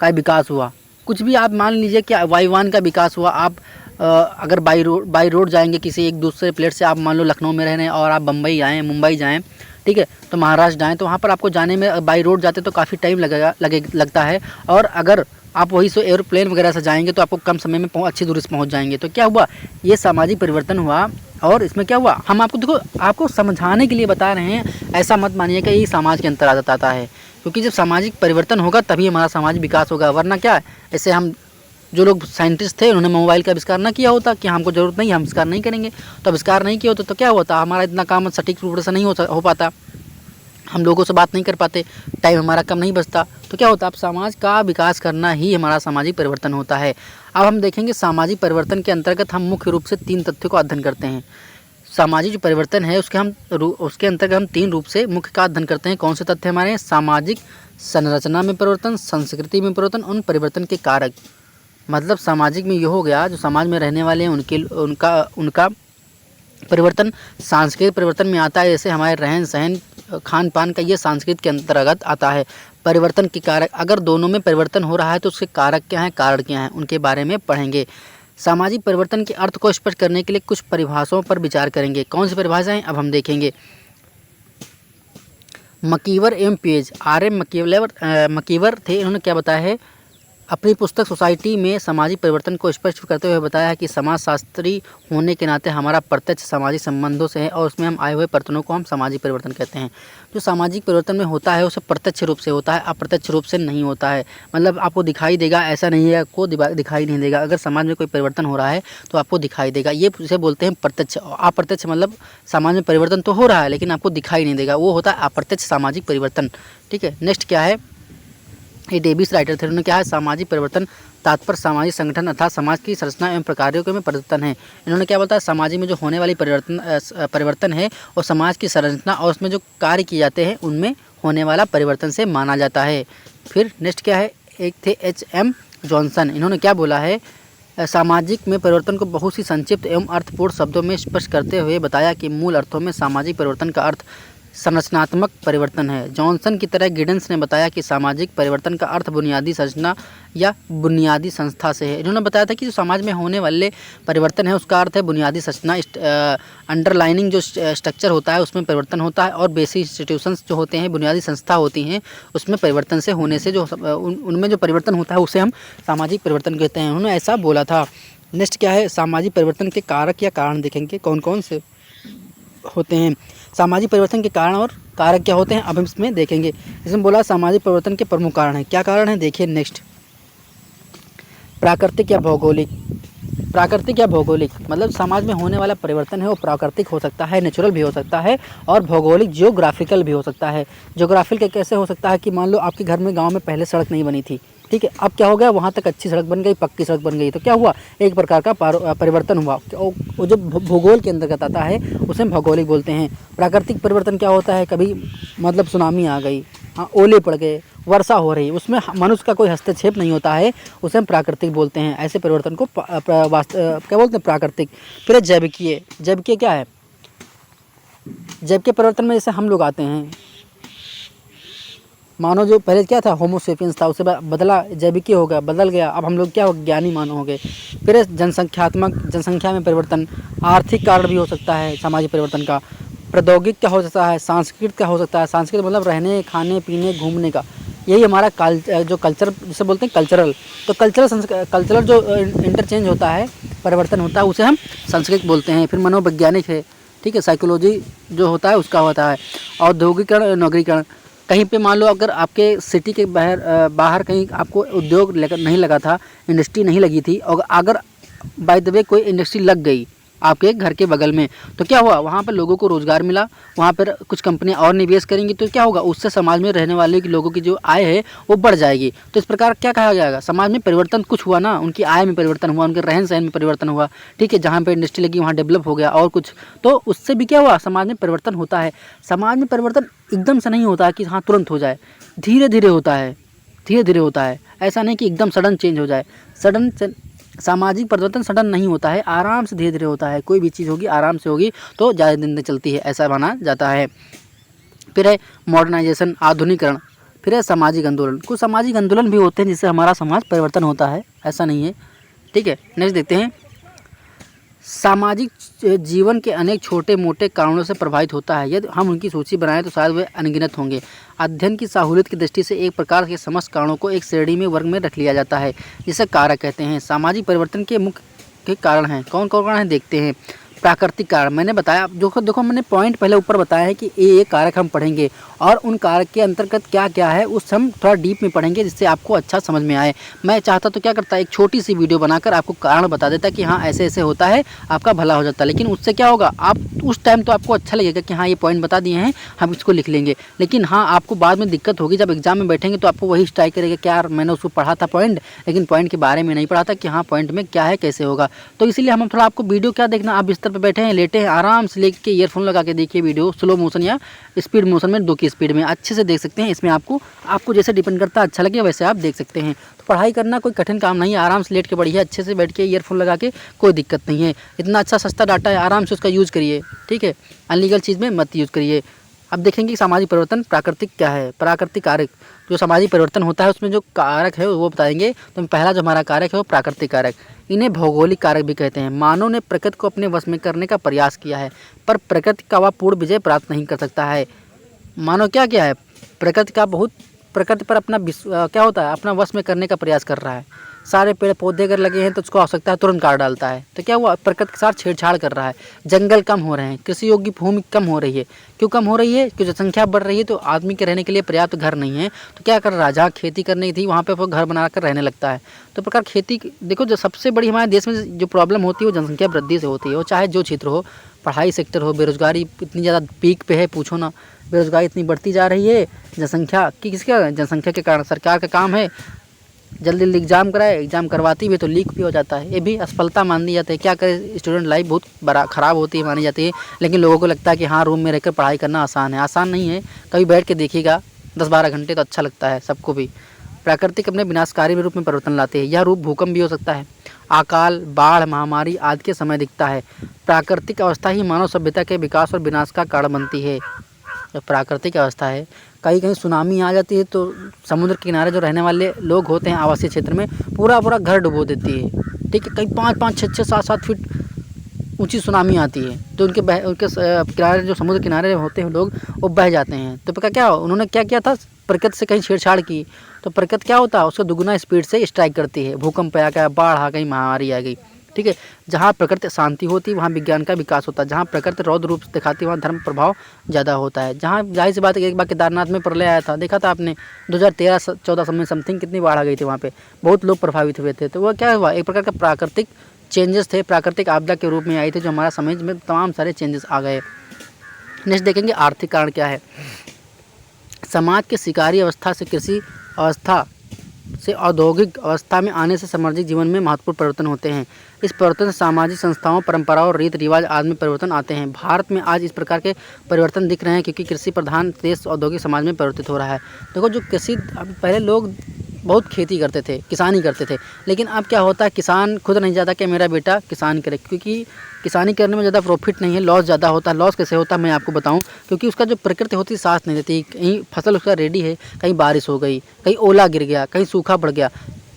का विकास हुआ। कुछ भी आप मान लीजिए कि वायुयान का विकास हुआ। आप अगर बाई रोड जाएंगे किसी एक दूसरे प्लेट से, आप मान लो लखनऊ में रह रहे हैं और आप बम्बई आएँ, मुंबई जाएँ, ठीक है, तो महाराष्ट्र जाएँ, तो वहाँ पर आपको जाने में बाई रोड जाते तो काफ़ी टाइम लगता है। और अगर आप वही से एरोप्लेन वगैरह से जाएंगे तो आपको कम समय में अच्छी दूरी से पहुँच जाएंगे। तो क्या हुआ, ये सामाजिक परिवर्तन हुआ। और इसमें क्या हुआ, हम आपको देखो, आपको समझाने के लिए बता रहे हैं, ऐसा मत मानिए कि ये समाज के अंतर्गत आता है, क्योंकि जब सामाजिक परिवर्तन होगा तभी हमारा सामाजिक विकास होगा। वरना क्या, ऐसे हम जो लोग साइंटिस्ट थे उन्होंने मोबाइल का आविष्कार ना किया होता कि हमको ज़रूरत नहीं, हम आविष्कार नहीं करेंगे, तो आविष्कार नहीं किया होता तो क्या होता, हमारा इतना काम सटीक रूप से नहीं हो पाता, हम लोगों से बात नहीं कर पाते, टाइम हमारा कम नहीं बचता। तो क्या होता, अब समाज का विकास करना ही हमारा सामाजिक परिवर्तन होता है। अब हम देखेंगे सामाजिक परिवर्तन के अंतर्गत हम मुख्य रूप से 3 तथ्यों का अध्ययन करते हैं। सामाजिक जो परिवर्तन है उसके अंतर्गत हम 3 रूप से मुख्य का अध्ययन करते हैं। कौन से तथ्य हमारे हैं, सामाजिक संरचना में परिवर्तन, संस्कृति में परिवर्तन, उन परिवर्तन के कारक। मतलब सामाजिक में ये हो गया, जो समाज में रहने वाले हैं उनका परिवर्तन। सांस्कृतिक परिवर्तन में आता है, जैसे हमारे रहन सहन खान पान का, ये संस्कृत के अंतर्गत आता है। परिवर्तन के कारक, अगर दोनों में परिवर्तन हो रहा है तो उसके कारक क्या हैं, कारण क्या हैं, उनके बारे में पढ़ेंगे। सामाजिक परिवर्तन के अर्थ को स्पष्ट करने के लिए कुछ परिभाषाओं पर विचार करेंगे। कौन सी परिभाषाएं, अब हम देखेंगे। मकीवर एवं पेज, RM मकीवर थे, इन्होंने क्या बताया है, अपनी पुस्तक सोसाइटी में सामाजिक परिवर्तन को स्पष्ट करते हुए बताया है कि समाजशास्त्री होने के नाते हमारा प्रत्यक्ष सामाजिक संबंधों से है और उसमें हम आए हुए परिवर्तनों को हम सामाजिक परिवर्तन कहते हैं। जो सामाजिक परिवर्तन में होता है उसे प्रत्यक्ष रूप से होता है, अप्रत्यक्ष रूप से नहीं होता है। मतलब आपको दिखाई देगा, ऐसा नहीं है आपको दिखाई नहीं देगा। अगर समाज में कोई परिवर्तन हो रहा है तो आपको दिखाई देगा, ये उसे बोलते हैं प्रत्यक्ष। अप्रत्यक्ष मतलब समाज में परिवर्तन तो हो रहा है लेकिन आपको दिखाई नहीं देगा, वो होता है अप्रत्यक्ष सामाजिक परिवर्तन। ठीक है, नेक्स्ट क्या है, ये डेविस राइटर थे, उन्होंने क्या है, सामाजिक परिवर्तन तात्पर्य सामाजिक संगठन अर्थात समाज की संरचना एवं प्रकारों में परिवर्तन है। इन्होंने क्या बताया, समाज में जो होने वाली परिवर्तन है और समाज की संरचना और उसमें जो कार्य किए जाते हैं उनमें होने वाला परिवर्तन से माना जाता है। फिर नेक्स्ट क्या है, एक थे HM जॉनसन, इन्होंने क्या बोला है, सामाजिक में परिवर्तन को बहुत ही संक्षिप्त एवं अर्थपूर्ण शब्दों में स्पष्ट करते हुए बताया कि मूल अर्थों में सामाजिक परिवर्तन का अर्थ संरचनात्मक परिवर्तन है। जॉनसन की तरह गिडेंस ने बताया कि सामाजिक परिवर्तन का अर्थ बुनियादी संरचना या बुनियादी संस्था से है। इन्होंने बताया था कि जो समाज में होने वाले परिवर्तन है उसका अर्थ है बुनियादी संरचना, अंडरलाइनिंग जो स्ट्रक्चर होता है उसमें परिवर्तन होता है, और बेसिक इंस्टीट्यूशंस जो होते हैं, बुनियादी संस्था होती हैं, उसमें परिवर्तन से होने से जो उनमें जो परिवर्तन होता है उसे हम सामाजिक परिवर्तन कहते हैं। उन्होंने ऐसा बोला था। नेक्स्ट क्या है, सामाजिक परिवर्तन के कारक या कारण देखेंगे कौन कौन से होते हैं। सामाजिक परिवर्तन के कारण और कारक क्या होते हैं अब हम इसमें देखेंगे। इसमें बोला सामाजिक परिवर्तन के प्रमुख कारण हैं। क्या कारण है, देखिए नेक्स्ट। प्राकृतिक या भौगोलिक। प्राकृतिक या भौगोलिक मतलब समाज में होने वाला परिवर्तन है वो प्राकृतिक हो सकता है, नेचुरल भी हो सकता है, और भौगोलिक जियोग्राफिकल भी हो सकता है। जियोग्राफिकल कैसे हो सकता है कि मान लो आपके घर में गांव में पहले सड़क नहीं बनी थी, ठीक है, अब क्या हो गया, वहाँ तक अच्छी सड़क बन गई, पक्की सड़क बन गई, तो क्या हुआ, एक प्रकार का परिवर्तन हुआ। वो जो भूगोल के अंतर्गत आता है उसे हम भौगोलिक बोलते हैं। प्राकृतिक परिवर्तन क्या होता है, कभी मतलब सुनामी आ गई, हाँ, ओले पड़ गए, वर्षा हो रही, उसमें मनुष्य का कोई हस्तक्षेप नहीं होता है, उसे हम प्राकृतिक बोलते हैं। ऐसे परिवर्तन को क्या बोलते हैं, प्राकृतिक। फिर जैविकीय। जैविकीय क्या है, जैविकीय परिवर्तन में जैसे हम लोग आते हैं, मानव जो पहले क्या था, होमोसेपियंस था, उसे बदला, जैविकीय हो गया, बदल गया, अब हम लोग क्या हो, ज्ञानी मानव हो गए। फिर जनसंख्या में परिवर्तन, आर्थिक कारण भी हो सकता है सामाजिक परिवर्तन का। प्रौद्योगिक क्या हो सकता है, सांस्कृतिक क्या हो सकता है, सांस्कृतिक मतलब रहने खाने पीने घूमने का, यही हमारा जो कल्चर जिसे बोलते हैं कल्चरल। तो कल्चरल जो इंटरचेंज होता है, परिवर्तन होता है, उसे हम संस्कृत बोलते हैं। फिर मनोवैज्ञानिक है, ठीक है, साइकोलॉजी जो होता है उसका होता है। औद्योगिकरण, नगरीकरण, कहीं पे मान लो अगर आपके सिटी के बाहर कहीं आपको उद्योग नहीं लगा था, इंडस्ट्री नहीं लगी थी, और अगर बाय द वे कोई इंडस्ट्री लग गई आपके घर के बगल में, तो क्या हुआ, वहाँ पर लोगों को रोज़गार मिला, वहाँ पर कुछ कंपनियाँ और निवेश करेंगी, तो क्या होगा, उससे समाज में रहने वाले लोगों की जो आय है वो बढ़ जाएगी। तो इस प्रकार क्या कहा जाएगा, समाज में परिवर्तन कुछ हुआ ना, उनकी आय में परिवर्तन हुआ, उनके रहन सहन में परिवर्तन हुआ, ठीक है, जहाँ पर इंडस्ट्री लगी वहाँ डेवलप हो गया और कुछ, तो उससे भी क्या हुआ, समाज में परिवर्तन होता है। समाज में परिवर्तन एकदम से नहीं होता कि हाँ तुरंत हो जाए, धीरे धीरे होता है, धीरे धीरे होता है, ऐसा नहीं कि एकदम सडन चेंज हो जाए। सामाजिक परिवर्तन सडन नहीं होता है, आराम से धीरे धीरे होता है। कोई भी चीज़ होगी आराम से होगी तो ज़्यादा दिन तक चलती है, ऐसा माना जाता है। फिर है मॉडर्नाइजेशन, आधुनिकरण। फिर है सामाजिक आंदोलन। कुछ सामाजिक आंदोलन भी होते हैं जिससे हमारा समाज परिवर्तन होता है, ऐसा नहीं है, ठीक है। नेक्स्ट देखते हैं, सामाजिक जीवन के अनेक छोटे मोटे कारणों से प्रभावित होता है। यदि हम उनकी सूची बनाएं तो शायद वे अनगिनत होंगे। अध्ययन की सहूलियत की दृष्टि से एक प्रकार के समस्त कारणों को एक श्रेणी में वर्ग में रख लिया जाता है, जिसे कारक कहते हैं। सामाजिक परिवर्तन के मुख्य कारण हैं, कौन कौन कारण हैं देखते हैं। प्राकृतिक कारण, मैंने बताया, देखो मैंने पॉइंट पहले ऊपर बताया है कि ये कारक हम पढ़ेंगे और उन कारक के अंतर्गत क्या क्या है उस हम थोड़ा डीप में पढ़ेंगे जिससे आपको अच्छा समझ में आए। मैं चाहता तो क्या करता, एक छोटी सी वीडियो बनाकर आपको कारण बता देता कि हाँ ऐसे ऐसे होता है, आपका भला हो जाता है। लेकिन उससे क्या होगा, आप उस टाइम तो आपको अच्छा लगेगा कि हाँ ये पॉइंट बता दिए हैं, हम इसको लिख लेंगे, लेकिन हाँ आपको बाद में दिक्कत होगी जब एग्जाम में बैठेंगे तो आपको वही स्ट्राइक करेगा कि यार मैंने उसको पढ़ा था पॉइंट, लेकिन पॉइंट के बारे में नहीं पढ़ा था कि हाँ पॉइंट में क्या है कैसे होगा। तो इसीलिए हम थोड़ा आपको वीडियो क्या देखना, आप बिस्तर पर बैठे हैं, लेटे हैं, आराम से लेके ईयरफोन लगा के देखिए वीडियो, स्लो मोशन या स्पीड मोशन में 2 की स्पीड में अच्छे से देख सकते हैं। इसमें आपको जैसे डिपेंड करता है, अच्छा लगे वैसे आप देख सकते हैं। तो पढ़ाई करना कोई कठिन काम नहीं है, आराम से लेट के पढ़िए, अच्छे से बैठ के ईयरफोन लगा के, कोई दिक्कत नहीं है। इतना अच्छा सस्ता डाटा है, आराम से उसका यूज़ करिए, ठीक है, अनलीगल चीज़ में मत यूज़ करिए। अब देखेंगे कि सामाजिक परिवर्तन प्राकृतिक क्या है। प्राकृतिक कारक, जो सामाजिक परिवर्तन होता है उसमें जो कारक है वो बताएंगे। तो पहला जो हमारा कारक है वो प्राकृतिक कारक, इन्हें भौगोलिक कारक भी कहते हैं। मानव ने प्रकृति को अपने वश में करने का प्रयास किया है, पर प्रकृति का वह पूर्ण विजय प्राप्त नहीं कर सकता है। मानव क्या है, प्रकृति पर अपना क्या होता है, अपना वश में करने का प्रयास कर रहा है। सारे पेड़ पौधे अगर लगे हैं तो उसको आवश्यकता है तुरंत काट डालता है, तो क्या हुआ, प्रकृति के साथ छेड़छाड़ कर रहा है। जंगल कम हो रहे हैं, कृषि योग्य भूमि कम हो रही है। क्यों कम हो रही है, क्योंकि जनसंख्या बढ़ रही है तो आदमी के रहने के लिए पर्याप्त घर नहीं है, तो क्या कर रहा है, जहाँ खेती करनी थी वहाँ पे वो घर बनाकर रहने लगता है। तो प्रकार खेती, देखो जो सबसे बड़ी हमारे देश में जो प्रॉब्लम होती है वो जनसंख्या वृद्धि से होती है, वो चाहे जो क्षेत्र हो, पढ़ाई सेक्टर हो, बेरोजगारी इतनी ज़्यादा पीक पे है, पूछो ना, बेरोजगारी इतनी बढ़ती जा रही है। जनसंख्या के कारण सरकार का काम है जल्दी जल्दी एग्ज़ाम कराए, एग्ज़ाम करवाती भी तो लीक भी हो जाता है, ये भी असफलता मान दी जाती है। क्या करे, स्टूडेंट लाइफ बहुत बड़ा ख़राब होती है मानी जाती है, लेकिन लोगों को लगता है कि हाँ रूम में रहकर पढ़ाई करना आसान है। आसान नहीं है, कभी बैठ के देखिएगा 10-12 घंटे तो अच्छा लगता है सबको भी। प्राकृतिक अपने विनाशकारी रूप में परिवर्तन लाते हैं। यह रूप भूकंप भी हो सकता है, अकाल, बाढ़, महामारी आदि के समय दिखता है। प्राकृतिक अवस्था ही मानव सभ्यता के विकास और विनाश का कारण बनती है। जो प्राकृतिक अवस्था है, कहीं कहीं सुनामी आ जाती है तो समुद्र किनारे जो रहने वाले लोग होते हैं आवासीय क्षेत्र में, पूरा घर डुबो देती है, ठीक है। कहीं 5-5, 6-6, 7-7 फीट ऊंची सुनामी आती है तो उनके किनारे, जो समुद्र किनारे होते हैं लोग, वो बह जाते हैं। तो पता क्या, उन्होंने क्या किया था, प्रकृति से कहीं छेड़छाड़ की, तो प्रकृति क्या होता है, उसको दुगुना स्पीड से स्ट्राइक करती है। भूकंप आ गया, बाढ़ आ गई, महामारी आ गई, ठीक है। जहाँ प्रकृति शांति होती है वहाँ विज्ञान का विकास होता है, जहाँ प्रकृति रौद्र रूप दिखाती है वहाँ धर्म प्रभाव ज़्यादा होता है। जहाँ जाहिर सी बात है, एक बार केदारनाथ में प्रलय आया था, देखा था आपने 2013-14 में समथिंग कितनी बाढ़ आ गई थी वहाँ पे, बहुत लोग प्रभावित हुए थे। तो वह क्या हुआ, एक प्रकार का प्राकृतिक चेंजेस थे, प्राकृतिक आपदा के रूप में आई थी, जो हमारा समाज में तमाम सारे चेंजेस आ गए। नेक्स्ट देखेंगे आर्थिक कारण क्या है। समाज के शिकारी अवस्था से कृषि अवस्था से औद्योगिक अवस्था में आने से सामाजिक जीवन में महत्वपूर्ण परिवर्तन होते हैं। इस परिवर्तन से सामाजिक संस्थाओं, परंपराओं और रीति रिवाज आदि में परिवर्तन आते हैं। भारत में आज इस प्रकार के परिवर्तन दिख रहे हैं क्योंकि कृषि प्रधान देश औद्योगिक समाज में परिवर्तित हो रहा है। देखो, जो कृषि, पहले लोग बहुत खेती करते थे, किसानी करते थे, लेकिन अब क्या होता है, किसान खुद नहीं चाहता कि मेरा बेटा किसान करे, क्योंकि किसानी करने में ज़्यादा प्रॉफिट नहीं है, लॉस ज़्यादा होता है। लॉस कैसे होता है मैं आपको बताऊं, क्योंकि उसका जो प्रकृति होती है साथ नहीं देती। कहीं फसल उसका रेडी है, कहीं बारिश हो गई, कहीं ओला गिर गया, कहीं सूखा पड़ गया,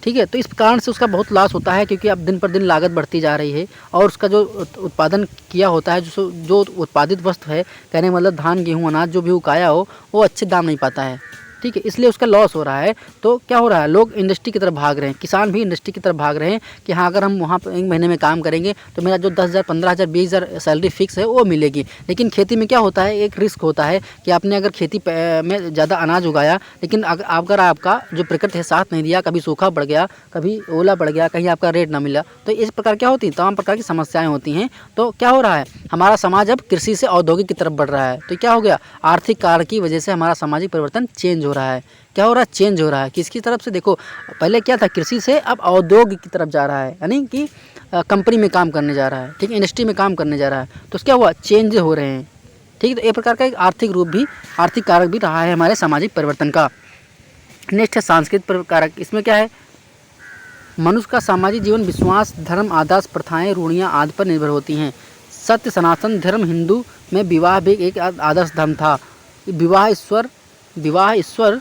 ठीक है। तो इस कारण से उसका बहुत लॉस होता है, क्योंकि अब दिन पर दिन लागत बढ़ती जा रही है और उसका जो उत्पादन किया होता है, जो उत्पादित वस्तु है, कहने मतलब धान, गेहूँ, अनाज जो भी उगाया हो, वो अच्छे दाम नहीं पाता है, ठीक है, इसलिए उसका लॉस हो रहा है। तो क्या हो रहा है, लोग इंडस्ट्री की तरफ भाग रहे हैं, किसान भी इंडस्ट्री की तरफ भाग रहे हैं कि हाँ, अगर हम वहाँ पर 1 महीने में काम करेंगे तो मेरा जो 10,000, 15,000, 20,000 सैलरी फिक्स है वो मिलेगी। लेकिन खेती में क्या होता है, एक रिस्क होता है कि आपने अगर खेती में ज़्यादा अनाज उगाया, लेकिन अगर आपका जो प्रकृति है साथ नहीं दिया, कभी सूखा पड़ गया, कभी ओला पड़ गया, कहीं आपका रेट ना मिला, तो इस प्रकार क्या होती है, तमाम प्रकार की समस्याएँ होती हैं। तो क्या हो रहा है, हमारा समाज अब कृषि से औद्योगिक की तरफ बढ़ रहा है। तो क्या हो गया, आर्थिक कारण की वजह से हमारा सामाजिक परिवर्तन चेंज हो रहा है। क्या हो रहा है, चेंज हो रहा है। किसकी तरफ से, देखो पहले क्या था, कृषि से अब औद्योगिक की तरफ जा रहा है, यानी कि कंपनी में काम करने जा रहा है, ठीक है, इंडस्ट्री में काम करने जा रहा है। तो क्या हुआ, चेंज हो रहे हैं, ठीक है। तो एक प्रकार का एक आर्थिक रूप भी, आर्थिक कारक भी रहा है हमारे सामाजिक परिवर्तन का। नेक्स्ट है सांस्कृतिक कारक। इसमें क्या है, मनुष्य का सामाजिक जीवन विश्वास, धर्म, आदर्श, प्रथाएं, रूढ़ियाँ आदि पर निर्भर होती हैं। सत्य सनातन धर्म हिंदू में विवाह भी एक आदर्श धर्म था। विवाह ईश्वर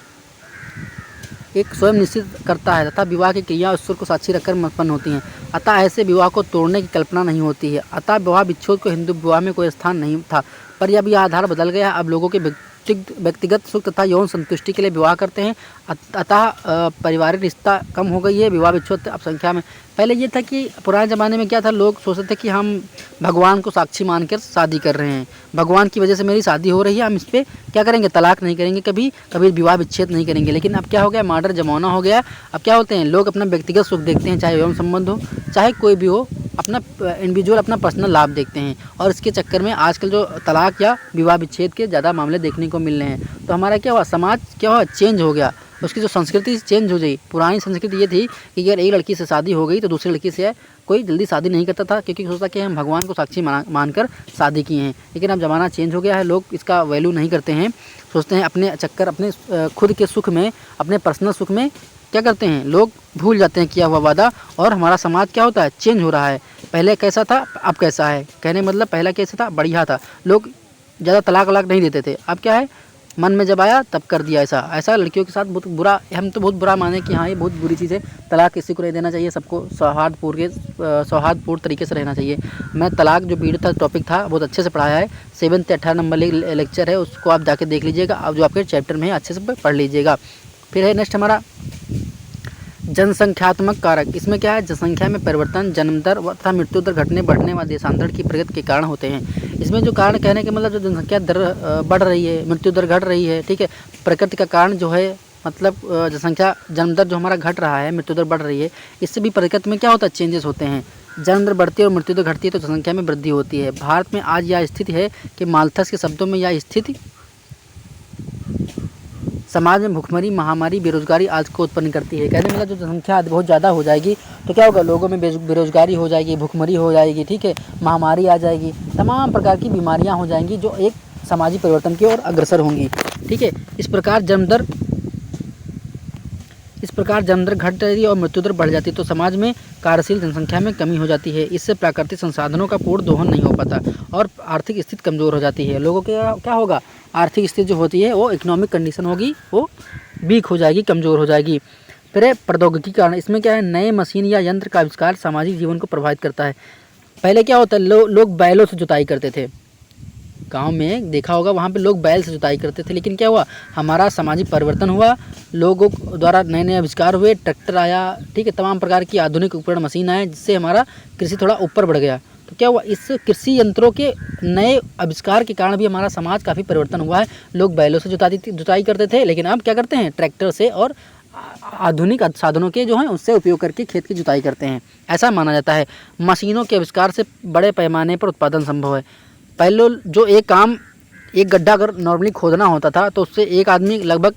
एक स्वयं निश्चित करता है तथा विवाह की क्रिया ईश्वर को साक्षी रखकर उत्पन्न होती हैं। अतः ऐसे विवाह को तोड़ने की कल्पना नहीं होती है। अतः विवाह विच्छेद को हिंदू विवाह में कोई स्थान नहीं था, पर अब यह आधार बदल गया। अब लोगों के व्यक्तिगत सुख तथा यौन संतुष्टि के लिए विवाह करते हैं। अतः पारिवारिक रिश्ता कम हो गई है, विवाह विच्छेद अब संख्या में। पहले ये था कि पुराने ज़माने में क्या था, लोग सोचते थे कि हम भगवान को साक्षी मानकर शादी कर रहे हैं, भगवान की वजह से मेरी शादी हो रही है, हम इस पर क्या करेंगे, तलाक नहीं करेंगे, कभी विवाह विच्छेद नहीं करेंगे। लेकिन अब क्या हो गया, मॉडर्न ज़माना हो गया। अब क्या होते हैं, लोग अपना व्यक्तिगत सुख देखते हैं, चाहे यौन संबंध हो, चाहे कोई भी हो, अपना इंडिविजुअल अपना पर्सनल लाभ देखते हैं। और इसके चक्कर में आजकल जो तलाक या विवाह विच्छेद के ज़्यादा मामले देखने को मिल रहे हैं। तो हमारा क्या हुआ, समाज क्या हुआ, चेंज हो गया, उसकी जो संस्कृति चेंज हो गई। पुरानी संस्कृति ये थी कि अगर एक लड़की से शादी हो गई तो दूसरी लड़की से कोई जल्दी शादी नहीं करता था, क्योंकि सोचता कि हम भगवान को साक्षी मानकर शादी किए हैं। लेकिन अब ज़माना चेंज हो गया है, लोग इसका वैल्यू नहीं करते हैं, सोचते हैं अपने चक्कर, अपने खुद के सुख में, अपने पर्सनल सुख में क्या करते हैं, लोग भूल जाते हैं किया हुआ वादा। और हमारा समाज क्या होता है, चेंज हो रहा है। पहले कैसा था, अब कैसा है, कहने मतलब पहला कैसा था, बढ़िया था, लोग ज़्यादा तलाक वलाक नहीं देते थे। अब क्या है, मन में जब आया तब कर दिया। ऐसा लड़कियों के साथ बहुत बुरा, हम तो बहुत बुरा माने कि हाँ ये बहुत बुरी चीज़ है, तलाक किसी को नहीं देना चाहिए, सबको सौहार्दपूर्ण तरीके से रहना चाहिए। मैं तलाक जो वीडियो था, टॉपिक था, बहुत अच्छे से पढ़ाया है। 7 से 18 नंबर लेक्चर है, उसको आप जाके देख लीजिएगा। अब जो आपके चैप्टर में है अच्छे से पढ़ लीजिएगा। फिर है नेक्स्ट हमारा जनसंख्यात्मक कारक। इसमें क्या है, जनसंख्या में परिवर्तन जन्म दर तथा मृत्यु दर घटने बढ़ने व देशांतरण की प्रगति के कारण होते हैं। इसमें जो कारण कहने के मतलब, जो जनसंख्या दर बढ़ रही है, मृत्यु दर घट रही है, ठीक है, प्रकृति का कारण जो है, मतलब जनसंख्या जन्म दर जो हमारा घट रहा है, मृत्यु दर बढ़ रही है, इससे भी प्रकृति में क्या होता है, चेंजेस होते हैं। जन्म दर बढ़ती है और मृत्यु दर घटती है तो जनसंख्या में वृद्धि होती है। भारत में आज यह स्थिति है कि माल्थस के शब्दों में यह स्थिति समाज में भुखमरी, महामारी, बेरोजगारी आज को उत्पन्न करती है। कहने मतलब जो जनसंख्या बहुत ज़्यादा हो जाएगी तो क्या होगा, लोगों में बेरोजगारी हो जाएगी, भुखमरी हो जाएगी, ठीक है, महामारी आ जाएगी, तमाम प्रकार की बीमारियां हो जाएंगी जो एक सामाजिक परिवर्तन की ओर अग्रसर होंगी, ठीक है। इस प्रकार जन्म दर घट जाती है और मृत्यु दर बढ़ जाती है तो समाज में कार्यशील जनसंख्या में कमी हो जाती है। इससे प्राकृतिक संसाधनों का पूर्ण दोहन नहीं हो पाता और आर्थिक स्थिति कमज़ोर हो जाती है। लोगों के क्या होगा, आर्थिक स्थिति जो होती है वो इकोनॉमिक कंडीशन होगी, वो वीक हो जाएगी, कमज़ोर हो जाएगी। फिर प्रौद्योगिकी कारण। इसमें क्या है, नए मशीन या यंत्र का आविष्कार सामाजिक जीवन को प्रभावित करता है। पहले क्या होता है, लोग बैलों से जुताई करते थे, गांव में देखा होगा, वहाँ पे लोग बैल से जुताई करते थे, लेकिन क्या हुआ, हमारा सामाजिक परिवर्तन हुआ, लोगों द्वारा नए नए आविष्कार हुए, ट्रैक्टर आया, ठीक है, तमाम प्रकार की आधुनिक उपकरण मशीन आए, जिससे हमारा कृषि थोड़ा ऊपर बढ़ गया। तो क्या हुआ, इस कृषि यंत्रों के नए आविष्कार के कारण भी हमारा समाज काफ़ी परिवर्तन हुआ है। लोग बैलों से जुताई करते थे, लेकिन अब क्या करते हैं, ट्रैक्टर से और आधुनिक साधनों के जो हैं उससे उपयोग करके खेत की जुताई करते हैं। ऐसा माना जाता है मशीनों के आविष्कार से बड़े पैमाने पर उत्पादन संभव है। पहले जो एक गड्ढा अगर नॉर्मली खोदना होता था तो उससे एक आदमी लगभग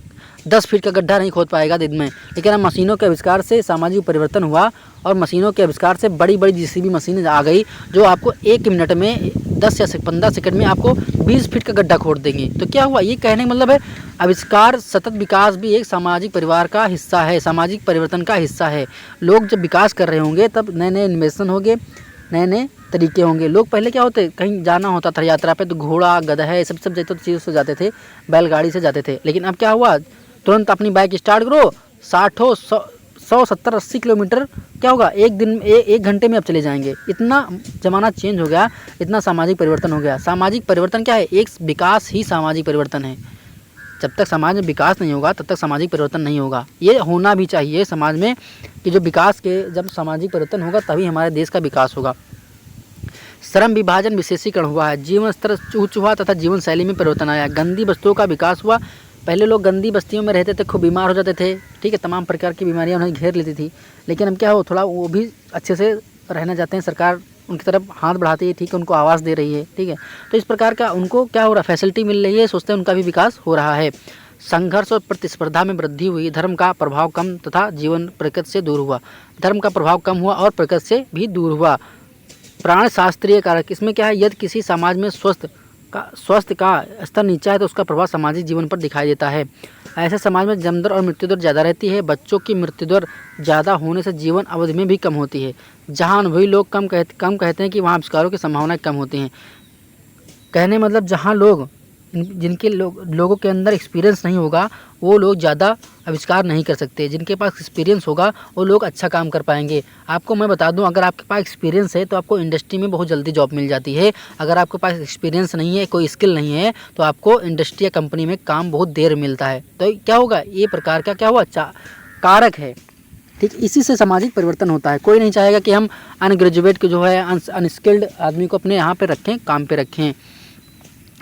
10 फीट का गड्ढा नहीं खोद पाएगा दिन में, लेकिन अब मशीनों के आविष्कार से सामाजिक परिवर्तन हुआ और मशीनों के आविष्कार से बड़ी बड़ी जेसीबी मशीनें आ गई जो आपको 1 मिनट में 10 या 15 सेकंड में आपको 20 फीट का गड्ढा खोद देंगी। तो क्या हुआ, ये कहने का मतलब है आविष्कार सतत विकास भी एक सामाजिक परिवार का हिस्सा है, सामाजिक परिवर्तन का हिस्सा है। लोग जब विकास कर रहे होंगे तब नए नए इन्वेंशन होंगे, नए नए तरीके होंगे। लोग पहले क्या होते, कहीं जाना होता था यात्रा पे तो घोड़ा गधा ये सब चीज़ों से जाते थे, बैलगाड़ी से जाते थे, लेकिन अब क्या हुआ, तुरंत अपनी बाइक स्टार्ट करो, 100 70 80 किलोमीटर क्या होगा, एक दिन एक घंटे में अब चले जाएंगे। इतना ज़माना चेंज हो गया, इतना सामाजिक परिवर्तन हो गया। सामाजिक परिवर्तन क्या है, एक विकास ही सामाजिक परिवर्तन है। जब तक समाज में विकास नहीं होगा तब तक सामाजिक परिवर्तन नहीं होगा। ये होना भी चाहिए समाज में कि जो विकास के जब सामाजिक परिवर्तन होगा तभी हमारे देश का विकास होगा। श्रम विभाजन विशेषीकरण हुआ है, जीवन स्तर उच्च हुआ तथा जीवन शैली में परिवर्तन आया, गंदी वस्तुओं का विकास हुआ। पहले लोग गंदी बस्तियों में रहते थे, खूब बीमार हो जाते थे, ठीक है, तमाम प्रकार की बीमारियां उन्हें घेर लेती थी, लेकिन अब क्या हो, थोड़ा वो भी अच्छे से रहना चाहते हैं, सरकार उनकी तरफ हाथ बढ़ाती है, ठीक है, उनको आवाज़ दे रही है, ठीक है। तो इस प्रकार का उनको क्या हो रहा है, फैसिलिटी मिल रही है, सोचते हैं उनका भी विकास हो रहा है। संघर्ष और प्रतिस्पर्धा में वृद्धि हुई, धर्म का प्रभाव कम तथा जीवन प्रकृति से दूर हुआ। धर्म का प्रभाव कम हुआ और प्रकृति से भी दूर हुआ। प्राण शास्त्रीय कारक, इसमें क्या है, यदि किसी समाज में स्वास्थ्य का स्तर नीचा है तो उसका प्रभाव सामाजिक जीवन पर दिखाई देता है। ऐसे समाज में जन्म दर और मृत्यु दर ज़्यादा रहती है। बच्चों की मृत्यु दर ज़्यादा होने से जीवन अवधि में भी कम होती है। जहाँ अनुभवी लोग कम कहते हैं कि वहाँ आविष्कारों की संभावनाएं कम होती हैं। कहने मतलब जहाँ जिनके लोगों के अंदर एक्सपीरियंस नहीं होगा वो लोग ज़्यादा आविष्कार नहीं कर सकते। जिनके पास एक्सपीरियंस होगा वो लोग अच्छा काम कर पाएंगे। आपको मैं बता दूं, अगर आपके पास एक्सपीरियंस है तो आपको इंडस्ट्री में बहुत जल्दी जॉब मिल जाती है। अगर आपके पास एक्सपीरियंस नहीं है, कोई स्किल नहीं है, तो आपको इंडस्ट्री या कंपनी में काम बहुत देर मिलता है। तो क्या होगा, ये प्रकार का क्या हुआ, कारक है, ठीक। इसी से सामाजिक परिवर्तन होता है। कोई नहीं चाहेगा कि हम अनग्रेजुएट को जो है अनस्किल्ड आदमी को अपने यहाँ पर रखें, काम पर रखें।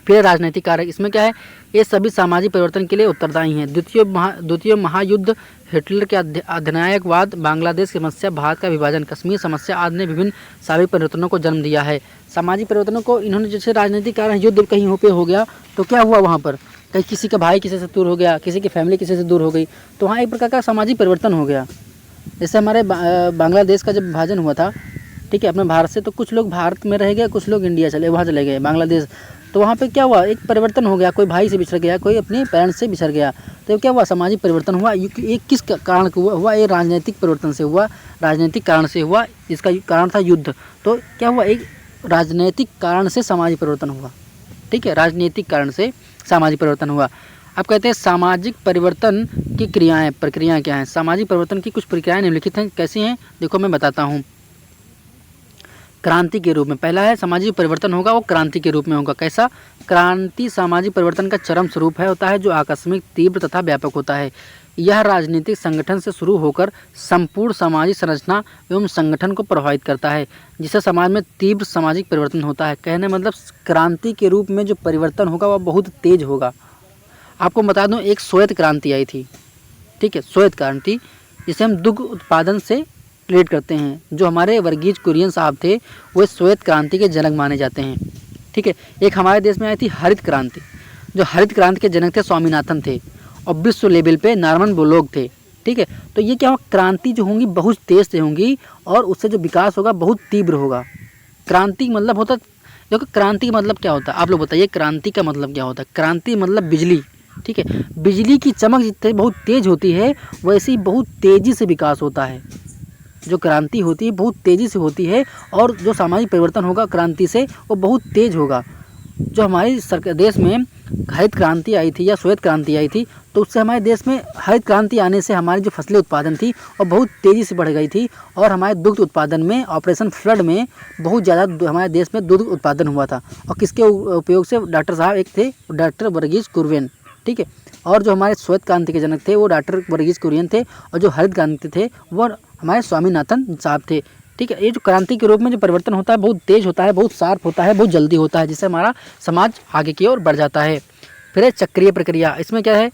फिर राजनीतिक कारक, इसमें क्या है, ये सभी सामाजिक परिवर्तन के लिए उत्तरदायी हैं। द्वितीय महायुद्ध, हिटलर के अधिनायकवाद, बांग्लादेश की समस्या, भारत का विभाजन, कश्मीर समस्या आदि ने विभिन्न सामाजिक परिवर्तनों को जन्म दिया है। सामाजिक परिवर्तनों को इन्होंने, जैसे राजनीतिक कारण, युद्ध कहीं पे हो गया तो क्या हुआ, वहाँ पर कहीं किसी का भाई किसी से दूर हो गया, किसी की फैमिली किसी से दूर हो गई, तो वहाँ एक प्रकार का सामाजिक परिवर्तन हो गया। जैसे हमारे बांग्लादेश का जब विभाजन हुआ था, ठीक है, अपने भारत से, तो कुछ लोग भारत में रह गए, कुछ लोग इंडिया वहाँ चले गए, बांग्लादेश। तो वहाँ पे क्या हुआ, एक परिवर्तन हो गया, कोई भाई से बिछड़ गया, कोई अपने पेरेंट्स से बिछड़ गया, तो क्या हुआ, सामाजिक परिवर्तन हुआ। ये किस कारण हुआ, ये राजनीतिक परिवर्तन से हुआ, राजनीतिक कारण से हुआ, जिसका कारण था युद्ध। तो क्या हुआ, एक राजनीतिक कारण से सामाजिक परिवर्तन हुआ, ठीक है, राजनीतिक कारण से सामाजिक परिवर्तन हुआ। अब कहते हैं सामाजिक परिवर्तन की प्रक्रियाएँ क्या हैं। सामाजिक परिवर्तन की कुछ प्रक्रियाएँ निम्नलिखित हैं, कैसी हैं, देखो मैं बताता हूँ। क्रांति के रूप में, पहला है सामाजिक परिवर्तन होगा वो क्रांति के रूप में होगा। कैसा, क्रांति सामाजिक परिवर्तन का चरम स्वरूप होता है जो आकस्मिक, तीव्र तथा व्यापक होता है। यह राजनीतिक संगठन से शुरू होकर संपूर्ण सामाजिक संरचना एवं संगठन को प्रभावित करता है, जिससे समाज में तीव्र सामाजिक परिवर्तन होता है। कहने मतलब क्रांति के रूप में जो परिवर्तन होगा वह बहुत तेज होगा। आपको बता दूँ, एक श्वेत क्रांति आई थी, ठीक है, श्वेत क्रांति, जिसे हम दुग्ध उत्पादन से रिलेट करते हैं। जो हमारे वर्गीज कुरियन साहब थे वो श्वेत क्रांति के जनक माने जाते हैं, ठीक है। एक हमारे देश में आई थी हरित क्रांति, जो हरित क्रांति के जनक थे स्वामीनाथन थे, और विश्व लेवल पे नॉर्मन बोरलॉग थे, ठीक है। तो ये क्या होगा, क्रांति जो होंगी बहुत तेज से होंगी और उससे जो विकास होगा बहुत तीव्र होगा। क्रांति मतलब होता, देखो क्रांति का मतलब क्या होता है, आप लोग बताइए, क्रांति का मतलब क्या होता है। क्रांति मतलब बिजली, ठीक है। बिजली की चमक जितनी बहुत तेज होती है वैसे ही बहुत तेज़ी से विकास होता है। जो क्रांति होती है बहुत तेज़ी से होती है, और जो सामाजिक परिवर्तन होगा क्रांति से वो बहुत तेज होगा। जो हमारी देश में हरित क्रांति आई थी या श्वेत क्रांति आई थी, तो उससे हमारे देश में हरित क्रांति आने से हमारी जो फसली उत्पादन थी और बहुत तेज़ी से बढ़ गई थी और हमारे दुग्ध उत्पादन में ऑपरेशन फ्लड में बहुत ज़्यादा हमारे देश में दुग्ध उत्पादन हुआ था। और किसके उपयोग से? डॉक्टर साहब एक थे, डॉक्टर वर्गीज कुरियन, ठीक है। और जो हमारे श्वेत क्रांति के जनक थे वो डॉक्टर वर्गीज कुरियन थे, और जो हरित क्रांति थे वो हमारे स्वामीनाथन साहब थे, ठीक है। ये जो क्रांति के रूप में जो परिवर्तन होता है बहुत तेज होता है, बहुत शार्प होता है, बहुत जल्दी होता है, जिससे हमारा समाज आगे की ओर बढ़ जाता है। फिर है चक्रीय प्रक्रिया। इसमें क्या है?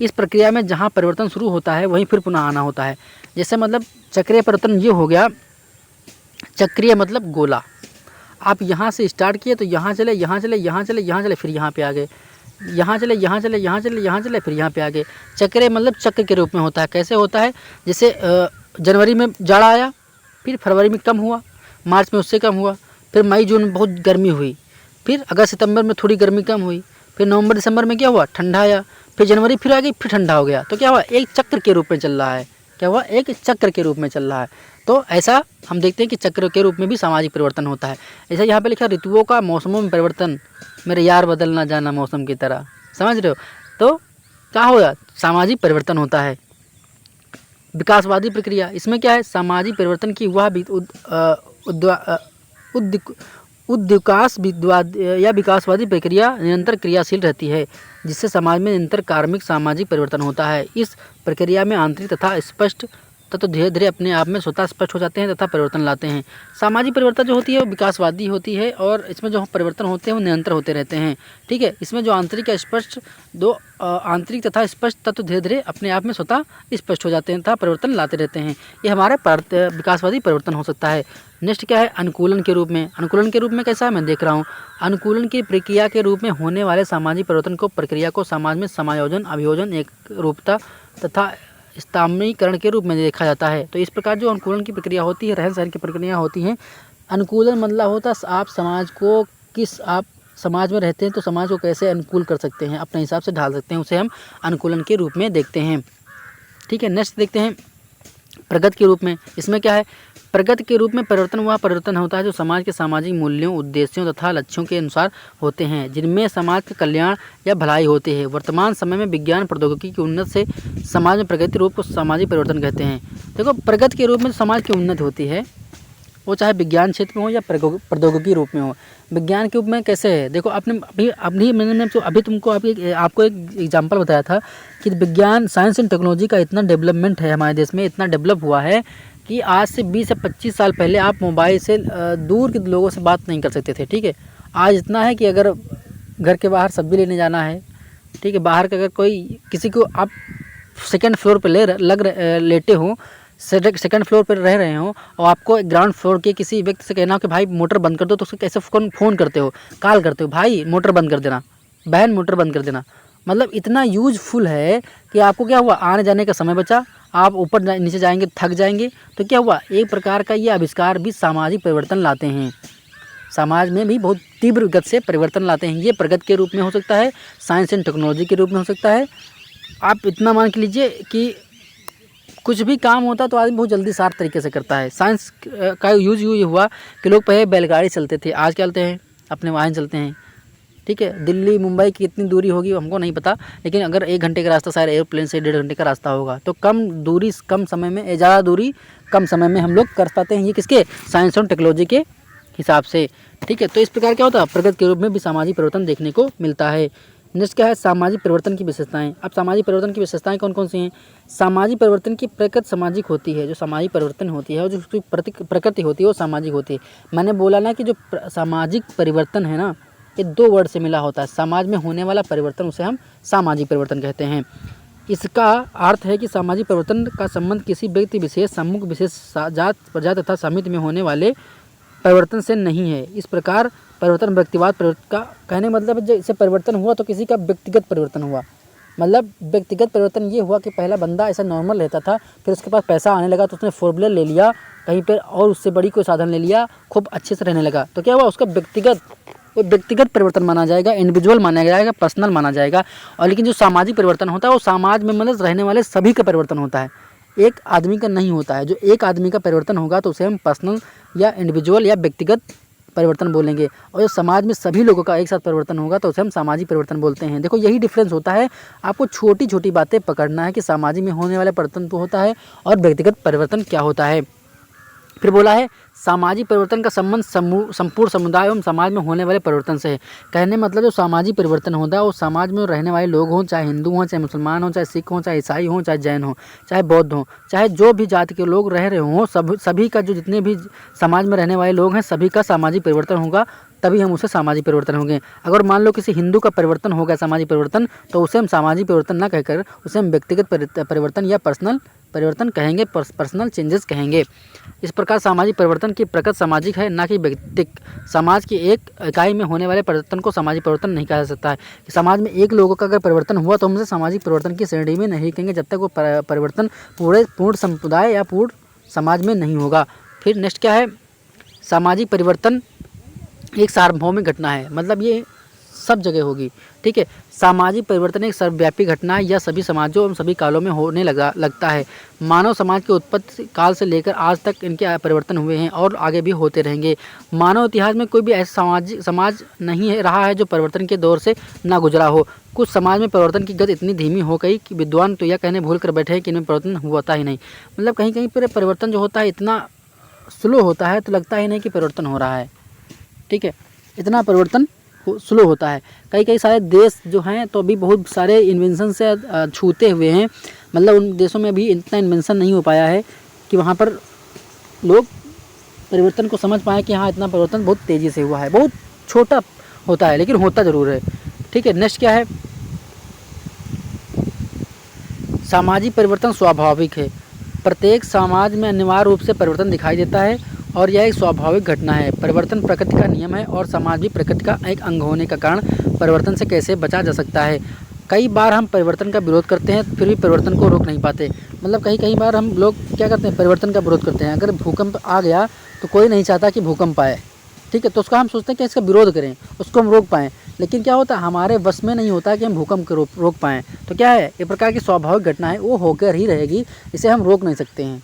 इस प्रक्रिया में जहाँ परिवर्तन शुरू होता है वहीं फिर पुनः आना होता है। जैसे मतलब चक्रीय परिवर्तन ये हो गया, चक्रीय मतलब गोला, आप यहाँ से स्टार्ट किए तो यहाँ चले, यहाँ चले, यहाँ चले, यहाँ चले, फिर यहाँ पे आ गए, यहाँ चले, यहाँ चले, यहाँ चले, यहाँ चले, फिर यहाँ पे आ गए। चक्रीय मतलब चक्र के रूप में होता है। कैसे होता है? जैसे जनवरी में जाड़ा आया, फिर फरवरी में कम हुआ, मार्च में उससे कम हुआ, फिर मई जून में बहुत गर्मी हुई, फिर अगस्त सितंबर में थोड़ी गर्मी कम हुई, फिर नवंबर दिसंबर में क्या हुआ? ठंडा आया, फिर जनवरी फिर आ गई, फिर ठंडा हो गया। तो क्या हुआ? एक चक्र के रूप में चल रहा है। क्या हुआ? एक चक्र के रूप में चल रहा है। तो ऐसा हम देखते हैं कि चक्र के रूप में भी सामाजिक परिवर्तन होता है। ऐसा यहाँ पे लिखा ऋतुओं का मौसमों में परिवर्तन, मेरे यार बदल ना जाना मौसम की तरह, समझ रहे हो? तो क्या होगा? सामाजिक परिवर्तन होता है। विकासवादी प्रक्रिया, इसमें क्या है? सामाजिक परिवर्तन की वह या विकासवादी प्रक्रिया निरंतर क्रियाशील रहती है, जिससे समाज में निरंतर कार्मिक सामाजिक परिवर्तन होता है। इस प्रक्रिया में आंतरिक तथा स्पष्ट तत्व धीरे धीरे अपने आप में स्वतः स्पष्ट हो जाते हैं तथा परिवर्तन लाते हैं। सामाजिक परिवर्तन जो होती है वो विकासवादी होती है, और इसमें जो परिवर्तन होते हैं वो निरंतर होते रहते हैं, ठीक है। इसमें जो आंतरिक या स्पष्ट आंतरिक तथा स्पष्ट तत्व धीरे धीरे अपने आप में स्वतः स्पष्ट हो जाते हैं तथा परिवर्तन लाते रहते हैं। ये हमारे विकासवादी परिवर्तन हो सकता है। नेक्स्ट क्या है? अनुकूलन के रूप में। अनुकूलन के रूप में कैसा है मैं देख रहा हूँ? अनुकूलन की प्रक्रिया के रूप में होने वाले सामाजिक परिवर्तन को प्रक्रिया को समाज में समायोजन, अभियोजन, एक रूपता तथा स्थानीयकरण के रूप में देखा जाता है। तो इस प्रकार जो अनुकूलन की प्रक्रिया होती है, रहन सहन की प्रक्रिया होती हैं। अनुकूलन मतलब होता है आप समाज को आप समाज में रहते हैं तो समाज को कैसे अनुकूल कर सकते हैं, अपने हिसाब से ढाल सकते हैं, उसे हम अनुकूलन के रूप में देखते हैं, ठीक है। नेक्स्ट देखते हैं प्रगति के रूप में। इसमें क्या है? प्रगति के रूप में परिवर्तन वह परिवर्तन होता है जो समाज के सामाजिक मूल्यों, उद्देश्यों तथा लक्ष्यों के अनुसार होते हैं, जिनमें समाज का कल्याण या भलाई होती है। वर्तमान समय में विज्ञान प्रौद्योगिकी की उन्नति से समाज में प्रगति रूप को सामाजिक परिवर्तन कहते हैं। देखो, प्रगति के रूप में समाज की उन्नति होती है, वो चाहे विज्ञान क्षेत्र में हो या प्रौद्योगिकी रूप में हो। विज्ञान के रूप में कैसे है? देखो, मैंने अभी तुमको आपको एक एग्जांपल बताया था कि विज्ञान, साइंस एंड टेक्नोलॉजी का इतना डेवलपमेंट है हमारे देश में, इतना डेवलप हुआ है कि आज से 20 से 25 साल पहले आप मोबाइल से दूर के लोगों से बात नहीं कर सकते थे, ठीक है। आज इतना है कि अगर घर के बाहर सब्जी लेने जाना है, ठीक है, बाहर का अगर कोई किसी को आप सेकंड फ्लोर पर लेटे हो, सेकंड फ्लोर पर रह रहे हो और आपको ग्राउंड फ्लोर के किसी व्यक्ति से कहना हो कि भाई मोटर बंद कर दो, तो उसको कैसे फ़ोन करते हो, कॉल करते हो, भाई मोटर बंद कर देना, बहन मोटर बंद कर देना। मतलब इतना यूजफुल है कि आपको क्या हुआ? आने जाने का समय बचा, आप ऊपर नीचे जाएंगे थक जाएंगे। तो क्या हुआ? एक प्रकार का ये आविष्कार भी सामाजिक परिवर्तन लाते हैं, समाज में भी बहुत तीव्र गति से परिवर्तन लाते हैं। ये प्रगति के रूप में हो सकता है, साइंस एंड टेक्नोलॉजी के रूप में हो सकता है। आप इतना मान के लीजिए कि कुछ भी काम होता तो आदमी बहुत जल्दी शार्प तरीके से करता है। साइंस का यूज ये हुआ कि लोग पहले बैलगाड़ी चलते थे, आज क्या चलते हैं? अपने वाहन चलते हैं, ठीक है। दिल्ली मुंबई की कितनी दूरी होगी हमको नहीं पता, लेकिन अगर 1 घंटे का रास्ता शायद एयरप्लेन से 1.5 घंटे का रास्ता होगा। तो कम दूरी कम समय में, ज़्यादा दूरी कम समय में हम लोग कर पाते हैं, ये किसके? साइंस और टेक्नोलॉजी के हिसाब से, ठीक है। तो इस प्रकार क्या होता है? प्रगति के रूप में भी सामाजिक परिवर्तन देखने को मिलता है। नेक्स्ट क्या है? सामाजिक परिवर्तन की विशेषताएं। अब सामाजिक परिवर्तन की विशेषताएं कौन कौन सी हैं? सामाजिक परिवर्तन की प्रकृति सामाजिक होती है, जो सामाजिक परिवर्तन होती है और जो उसकी प्रकृति होती है वो सामाजिक होती है। मैंने बोला ना कि जो सामाजिक परिवर्तन है ना, ये 2 वर्ड से मिला होता है। समाज में होने वाला परिवर्तन उसे हम सामाजिक परिवर्तन कहते हैं। इसका अर्थ है कि सामाजिक परिवर्तन का संबंध किसी व्यक्ति विशेष, समूह विशेष, जात प्रजाति तथा समिति में होने वाले परिवर्तन से नहीं है। इस प्रकार परिवर्तन व्यक्तिवाद परिवर्तन का कहने मतलब जैसे परिवर्तन हुआ तो किसी का व्यक्तिगत परिवर्तन हुआ। मतलब व्यक्तिगत परिवर्तन ये हुआ कि पहला बंदा ऐसा नॉर्मल रहता था, फिर उसके पास पैसा आने लगा तो उसने 4 व्हीलर ले लिया कहीं पर और उससे बड़ी कोई साधन ले लिया, खूब अच्छे से रहने लगा। तो क्या हुआ? उसका व्यक्तिगत परिवर्तन माना जाएगा, इंडिविजुअल माना जाएगा, पर्सनल माना जाएगा। और लेकिन जो सामाजिक परिवर्तन होता है वो समाज में मतलब रहने वाले सभी का परिवर्तन होता है, एक आदमी का नहीं होता है। जो एक आदमी का परिवर्तन होगा तो उसे हम पर्सनल या इंडिविजुअल या व्यक्तिगत परिवर्तन बोलेंगे, और जो समाज में सभी लोगों का एक साथ परिवर्तन होगा तो उसे हम सामाजिक परिवर्तन बोलते हैं। देखो यही डिफरेंस होता है, आपको छोटी छोटी बातें पकड़ना है कि सामाजिक में होने वाला परिवर्तन तो होता है और व्यक्तिगत परिवर्तन क्या होता है। फिर बोला है सामाजिक परिवर्तन का संबंध संपूर्ण समुदाय एवं समाज में होने वाले परिवर्तन से है। कहने मतलब जो सामाजिक परिवर्तन होता है वो समाज में रहने वाले लोग हों, चाहे हिंदू हों, चाहे मुसलमान हों, चाहे सिख हों, चाहे ईसाई हों, चाहे जैन हों, चाहे बौद्ध हों, चाहे जो भी जाति के लोग रह रहे हों, सभी का जो जितने भी समाज में रहने वाले लोग हैं सभी का सामाजिक परिवर्तन होगा, तभी हम उसे सामाजिक परिवर्तन होंगे। अगर मान लो किसी हिंदू का परिवर्तन हो गया सामाजिक परिवर्तन, तो उसे हम सामाजिक परिवर्तन ना कहकर उसे हम व्यक्तिगत परिवर्तन या पर्सनल परिवर्तन कहेंगे, पर्सनल चेंजेस कहेंगे। इस प्रकार सामाजिक परिवर्तन की प्रकृति सामाजिक है, ना कि व्यक्तिक। समाज की एक इकाई में होने वाले परिवर्तन को सामाजिक परिवर्तन नहीं कहा जा सकता है। समाज में एक लोगों का अगर परिवर्तन हुआ तो हम उसे सामाजिक परिवर्तन की श्रेणी में नहीं कहेंगे जब तक वो परिवर्तन पूर्ण समुदाय या पूर्ण समाज में नहीं होगा। फिर नेक्स्ट क्या है, सामाजिक परिवर्तन एक सार्वभौमिक घटना है, मतलब ये सब जगह होगी, ठीक है। सामाजिक परिवर्तन एक सर्वव्यापी घटना है, यह सभी समाजों एवं सभी कालों में होने लगता है। मानव समाज के उत्पत्ति काल से लेकर आज तक इनके परिवर्तन हुए हैं और आगे भी होते रहेंगे। मानव इतिहास में कोई भी ऐसा समाज नहीं रहा है जो परिवर्तन के दौर से ना गुजरा हो। कुछ समाज में परिवर्तन की गति इतनी धीमी हो गई कि विद्वान तो यह कहने भूल कर बैठे हैं कि इनमें परिवर्तन होता ही नहीं। मतलब कहीं कहीं पर परिवर्तन जो होता है इतना स्लो होता है तो लगता ही नहीं कि परिवर्तन हो रहा है, ठीक है, इतना परिवर्तन स्लो होता है। कई सारे देश जो हैं तो अभी बहुत सारे इन्वेंशन से छूते हुए हैं, मतलब उन देशों में अभी इतना इन्वेंशन नहीं हो पाया है कि वहाँ पर लोग परिवर्तन को समझ पाएँ कि हाँ इतना परिवर्तन बहुत तेज़ी से हुआ है। बहुत छोटा होता है लेकिन होता ज़रूर है, ठीक है। नेक्स्ट क्या है, सामाजिक परिवर्तन स्वाभाविक है। प्रत्येक समाज में अनिवार्य रूप से परिवर्तन दिखाई देता है और यह एक स्वाभाविक घटना है। परिवर्तन प्रकृति का नियम है और समाज भी प्रकृति का एक अंग होने का कारण परिवर्तन से कैसे बचा जा सकता है। कई बार हम परिवर्तन का विरोध करते हैं फिर भी परिवर्तन को रोक नहीं पाते। मतलब कई बार हम लोग क्या करते हैं, परिवर्तन का विरोध करते हैं। अगर भूकंप आ गया तो कोई नहीं चाहता कि भूकंप आए, ठीक है, तो उसका हम सोचते हैं कि इसका विरोध करें, उसको हम रोक पाएँ, लेकिन क्या होता है हमारे बस में नहीं होता कि हम भूकंप को रोक पाएँ। तो क्या है, एक प्रकार की स्वाभाविक घटना है, वो होकर ही रहेगी, इसे हम रोक नहीं सकते हैं,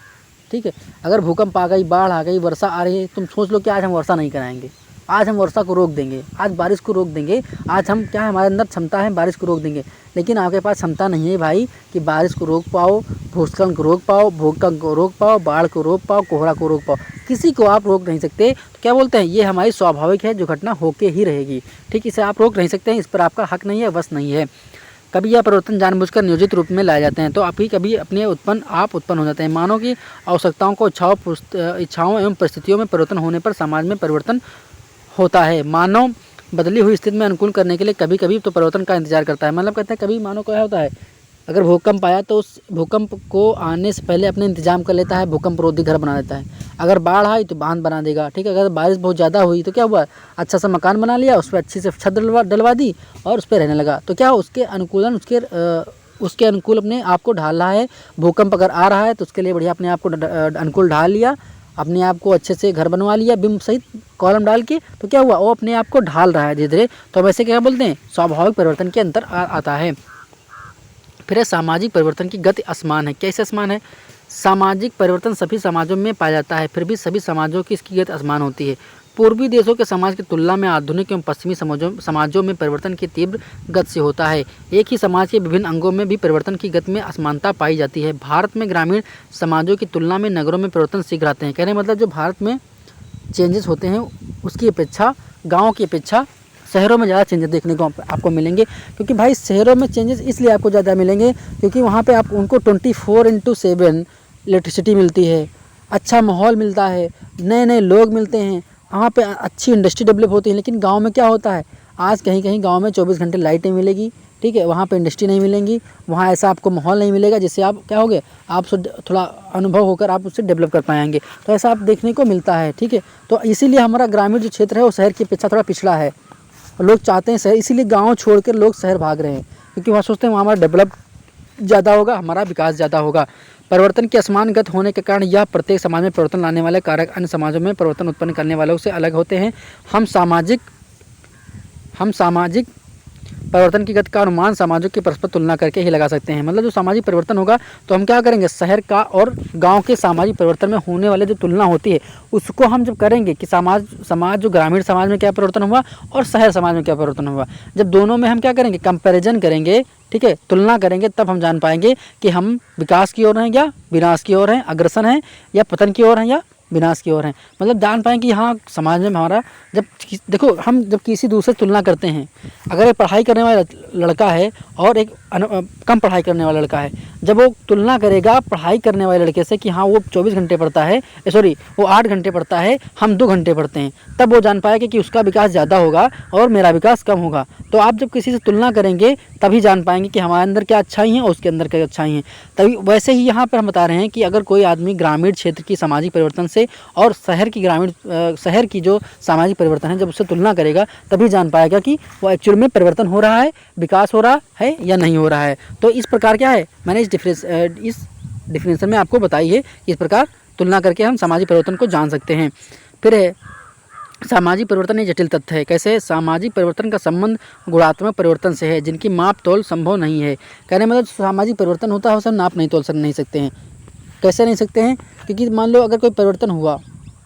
ठीक है। अगर भूकंप आ गई, बाढ़ आ गई, वर्षा आ रही है, तुम सोच लो कि आज हम वर्षा नहीं कराएंगे, आज हम वर्षा को रोक देंगे, आज बारिश को रोक देंगे, आज हम क्या है हमारे अंदर क्षमता है बारिश को रोक देंगे, लेकिन आपके पास क्षमता नहीं है भाई कि बारिश को रोक पाओ, भूस्खलन को रोक पाओ, भूकंप को रोक पाओ, बाढ़ को रोक पाओ, कोहरा को रोक पाओ, किसी को आप रोक नहीं सकते। तो क्या बोलते हैं, ये हमारी स्वाभाविक है जो घटना होके ही रहेगी, ठीक, इसे आप रोक नहीं सकते हैं, इस पर आपका हक नहीं है, वश नहीं है। कभी यह परिवर्तन जानबूझकर नियोजित रूप में लाए जाते हैं तो आप ही कभी अपने उत्पन्न हो जाते हैं। मानव की आवश्यकताओं को इच्छाओं एवं परिस्थितियों में परिवर्तन होने पर समाज में परिवर्तन होता है। मानव बदली हुई स्थिति में अनुकूल करने के लिए कभी कभी तो परिवर्तन का इंतजार करता है। मतलब कहते हैं कभी मानव क्या होता है, अगर भूकंप आया तो उस भूकंप को आने से पहले अपने इंतजाम कर लेता है, भूकंप रोधी घर बना लेता है। अगर बाढ़ आई तो बांध बना देगा, ठीक है। अगर बारिश बहुत ज़्यादा हुई तो क्या हुआ, अच्छा सा मकान बना लिया, उस पर अच्छी से छत डलवा दी और उस पर रहने लगा। तो क्या उसके अनुकूल अपने आप को ढाल रहा है। भूकंप अगर आ रहा है तो उसके लिए बढ़िया अपने आप को अनुकूल ढाल लिया, अपने आप को अच्छे से घर बनवा लिया बिम सहित कॉलम डाल के। तो क्या हुआ, वो अपने आप को ढाल रहा है धीरे धीरे। तो वैसे क्या बोलते हैं, स्वाभाविक परिवर्तन के अंतर आता है। फिर है सामाजिक परिवर्तन की गति असमान है। कैसे असमान है, सामाजिक परिवर्तन सभी समाजों में पाया जाता है, फिर भी सभी समाजों की इसकी गति असमान होती है। पूर्वी देशों के समाज की तुलना में आधुनिक एवं पश्चिमी समाजों में परिवर्तन की तीव्र गति से होता है। एक ही समाज के विभिन्न अंगों में भी परिवर्तन की गति में असमानता पाई जाती है। भारत में ग्रामीण समाजों की तुलना में नगरों में परिवर्तन शीघ्र आते हैं। कहने मतलब जो भारत में चेंजेस होते हैं उसकी अपेक्षा गाँव की अपेक्षा शहरों में ज़्यादा चेंजेस देखने को आपको मिलेंगे। क्योंकि भाई शहरों में चेंजेस इसलिए आपको ज़्यादा मिलेंगे क्योंकि वहाँ पे आप उनको 24/7 इलेक्ट्रिसिटी मिलती है, अच्छा माहौल मिलता है, नए नए लोग मिलते हैं, वहाँ पे अच्छी इंडस्ट्री डेवलप होती है। लेकिन गांव में क्या होता है, आज कहीं कहीं गांव में 24 घंटे लाइटें मिलेगी, ठीक है, वहाँ पे इंडस्ट्री नहीं मिलेंगी, वहाँ ऐसा आपको माहौल नहीं मिलेगा जिससे आप क्या होगे, आप थोड़ा अनुभव होकर आप उससे डेवलप कर पाएंगे। तो ऐसा आप देखने को मिलता है, ठीक है। तो इसीलिए हमारा ग्रामीण जो क्षेत्र है वो शहर की अपेक्षा थोड़ा पिछड़ा है। लोग चाहते हैं शहर, इसीलिए गाँव छोड़कर लोग शहर भाग रहे हैं क्योंकि वहाँ सोचते हैं वहाँ हमारा डेवलप ज़्यादा होगा, हमारा विकास ज़्यादा होगा। परिवर्तन की असमान गति होने के कारण यह प्रत्येक समाज में परिवर्तन लाने वाले कारक अन्य समाजों में परिवर्तन उत्पन्न करने वालों से अलग होते हैं। हम सामाजिक परिवर्तन की गति का अनुमान सामाजिक की परस्पर तुलना करके ही लगा सकते हैं। मतलब जो सामाजिक परिवर्तन होगा तो हम क्या करेंगे, शहर का और गांव के सामाजिक परिवर्तन में होने वाले जो तुलना होती है उसको हम जब करेंगे कि समाज जो ग्रामीण समाज में क्या परिवर्तन हुआ और शहर समाज में क्या परिवर्तन हुआ, जब दोनों में हम क्या करेंगे, कंपैरिजन करेंगे, ठीक है, तुलना करेंगे, तब हम जान पाएंगे कि हम विकास की ओर हैं या विनाश की ओर हैं, अग्रसर हैं या पतन की ओर हैं या विनाश की ओर हैं। मतलब जान पाएँ कि हाँ समाज में हमारा जब देखो हम जब किसी दूसरे तुलना करते हैं, अगर एक पढ़ाई करने वाला लड़का है और एक कम पढ़ाई करने वाला लड़का है, जब वो तुलना करेगा पढ़ाई करने वाले लड़के से कि हाँ वो 24 घंटे पढ़ता है, सॉरी वो 8 घंटे पढ़ता है, हम 2 घंटे पढ़ते हैं, तब वो जान पाएगा कि उसका विकास ज़्यादा होगा और मेरा विकास कम होगा। तो आप जब किसी से तुलना करेंगे तभी जान पाएंगे कि हमारे अंदर क्या अच्छाई हैं और उसके अंदर क्या अच्छाई हैं। तभी वैसे ही यहाँ पर हम बता रहे हैं कि अगर कोई आदमी ग्रामीण क्षेत्र की सामाजिक परिवर्तन से और शहर की जो सामाजिक परिवर्तन है जब उससे तुलना करेगा तभी जान पाएगा कि वो एक्चुअल में परिवर्तन हो रहा है, विकास हो रहा है या नहीं हो रहा है। तो इस प्रकार क्या है, मैंने इस डिफिनेशन में आपको बताई है, इस प्रकार तुलना करके हम सामाजिक परिवर्तन को जान सकते हैं। फिर है सामाजिक परिवर्तन एक जटिल तथ्य है। कैसे, सामाजिक परिवर्तन का संबंध गुणात्मक परिवर्तन से है जिनकी माप तोल संभव नहीं है। कहने मतलब सामाजिक परिवर्तन होता है उसे नाप नहीं तोल नहीं सकते हैं। कैसे नहीं सकते हैं, क्योंकि मान लो अगर कोई परिवर्तन हुआ,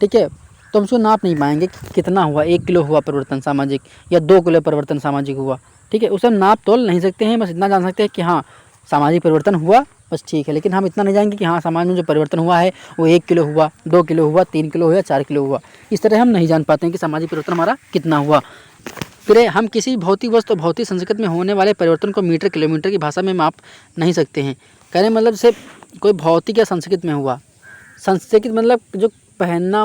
ठीक है, तो हम उसको नाप नहीं पाएंगे कितना हुआ, 1 किलो हुआ परिवर्तन सामाजिक या 2 किलो परिवर्तन सामाजिक हुआ, ठीक है, उसे नाप तोल नहीं सकते हैं। बस इतना जान सकते हैं कि हाँ सामाजिक परिवर्तन हुआ, बस ठीक है, लेकिन हम इतना नहीं जानेंगे कि हाँ समाज में जो परिवर्तन हुआ है वो 1 किलो हुआ, 2 किलो हुआ, 3 किलो हुआ, 4 किलो हुआ। इस तरह हम नहीं जान पाते हैं कि सामाजिक परिवर्तन हमारा कितना हुआ। फिर हम किसी भौतिक वस्तु भौतिक संस्कृति में होने वाले परिवर्तन को मीटर किलोमीटर की भाषा में माप नहीं सकते हैं। कहने मतलब से कोई भौतिक या संस्कृत में हुआ, संस्कृत मतलब जो पहनना,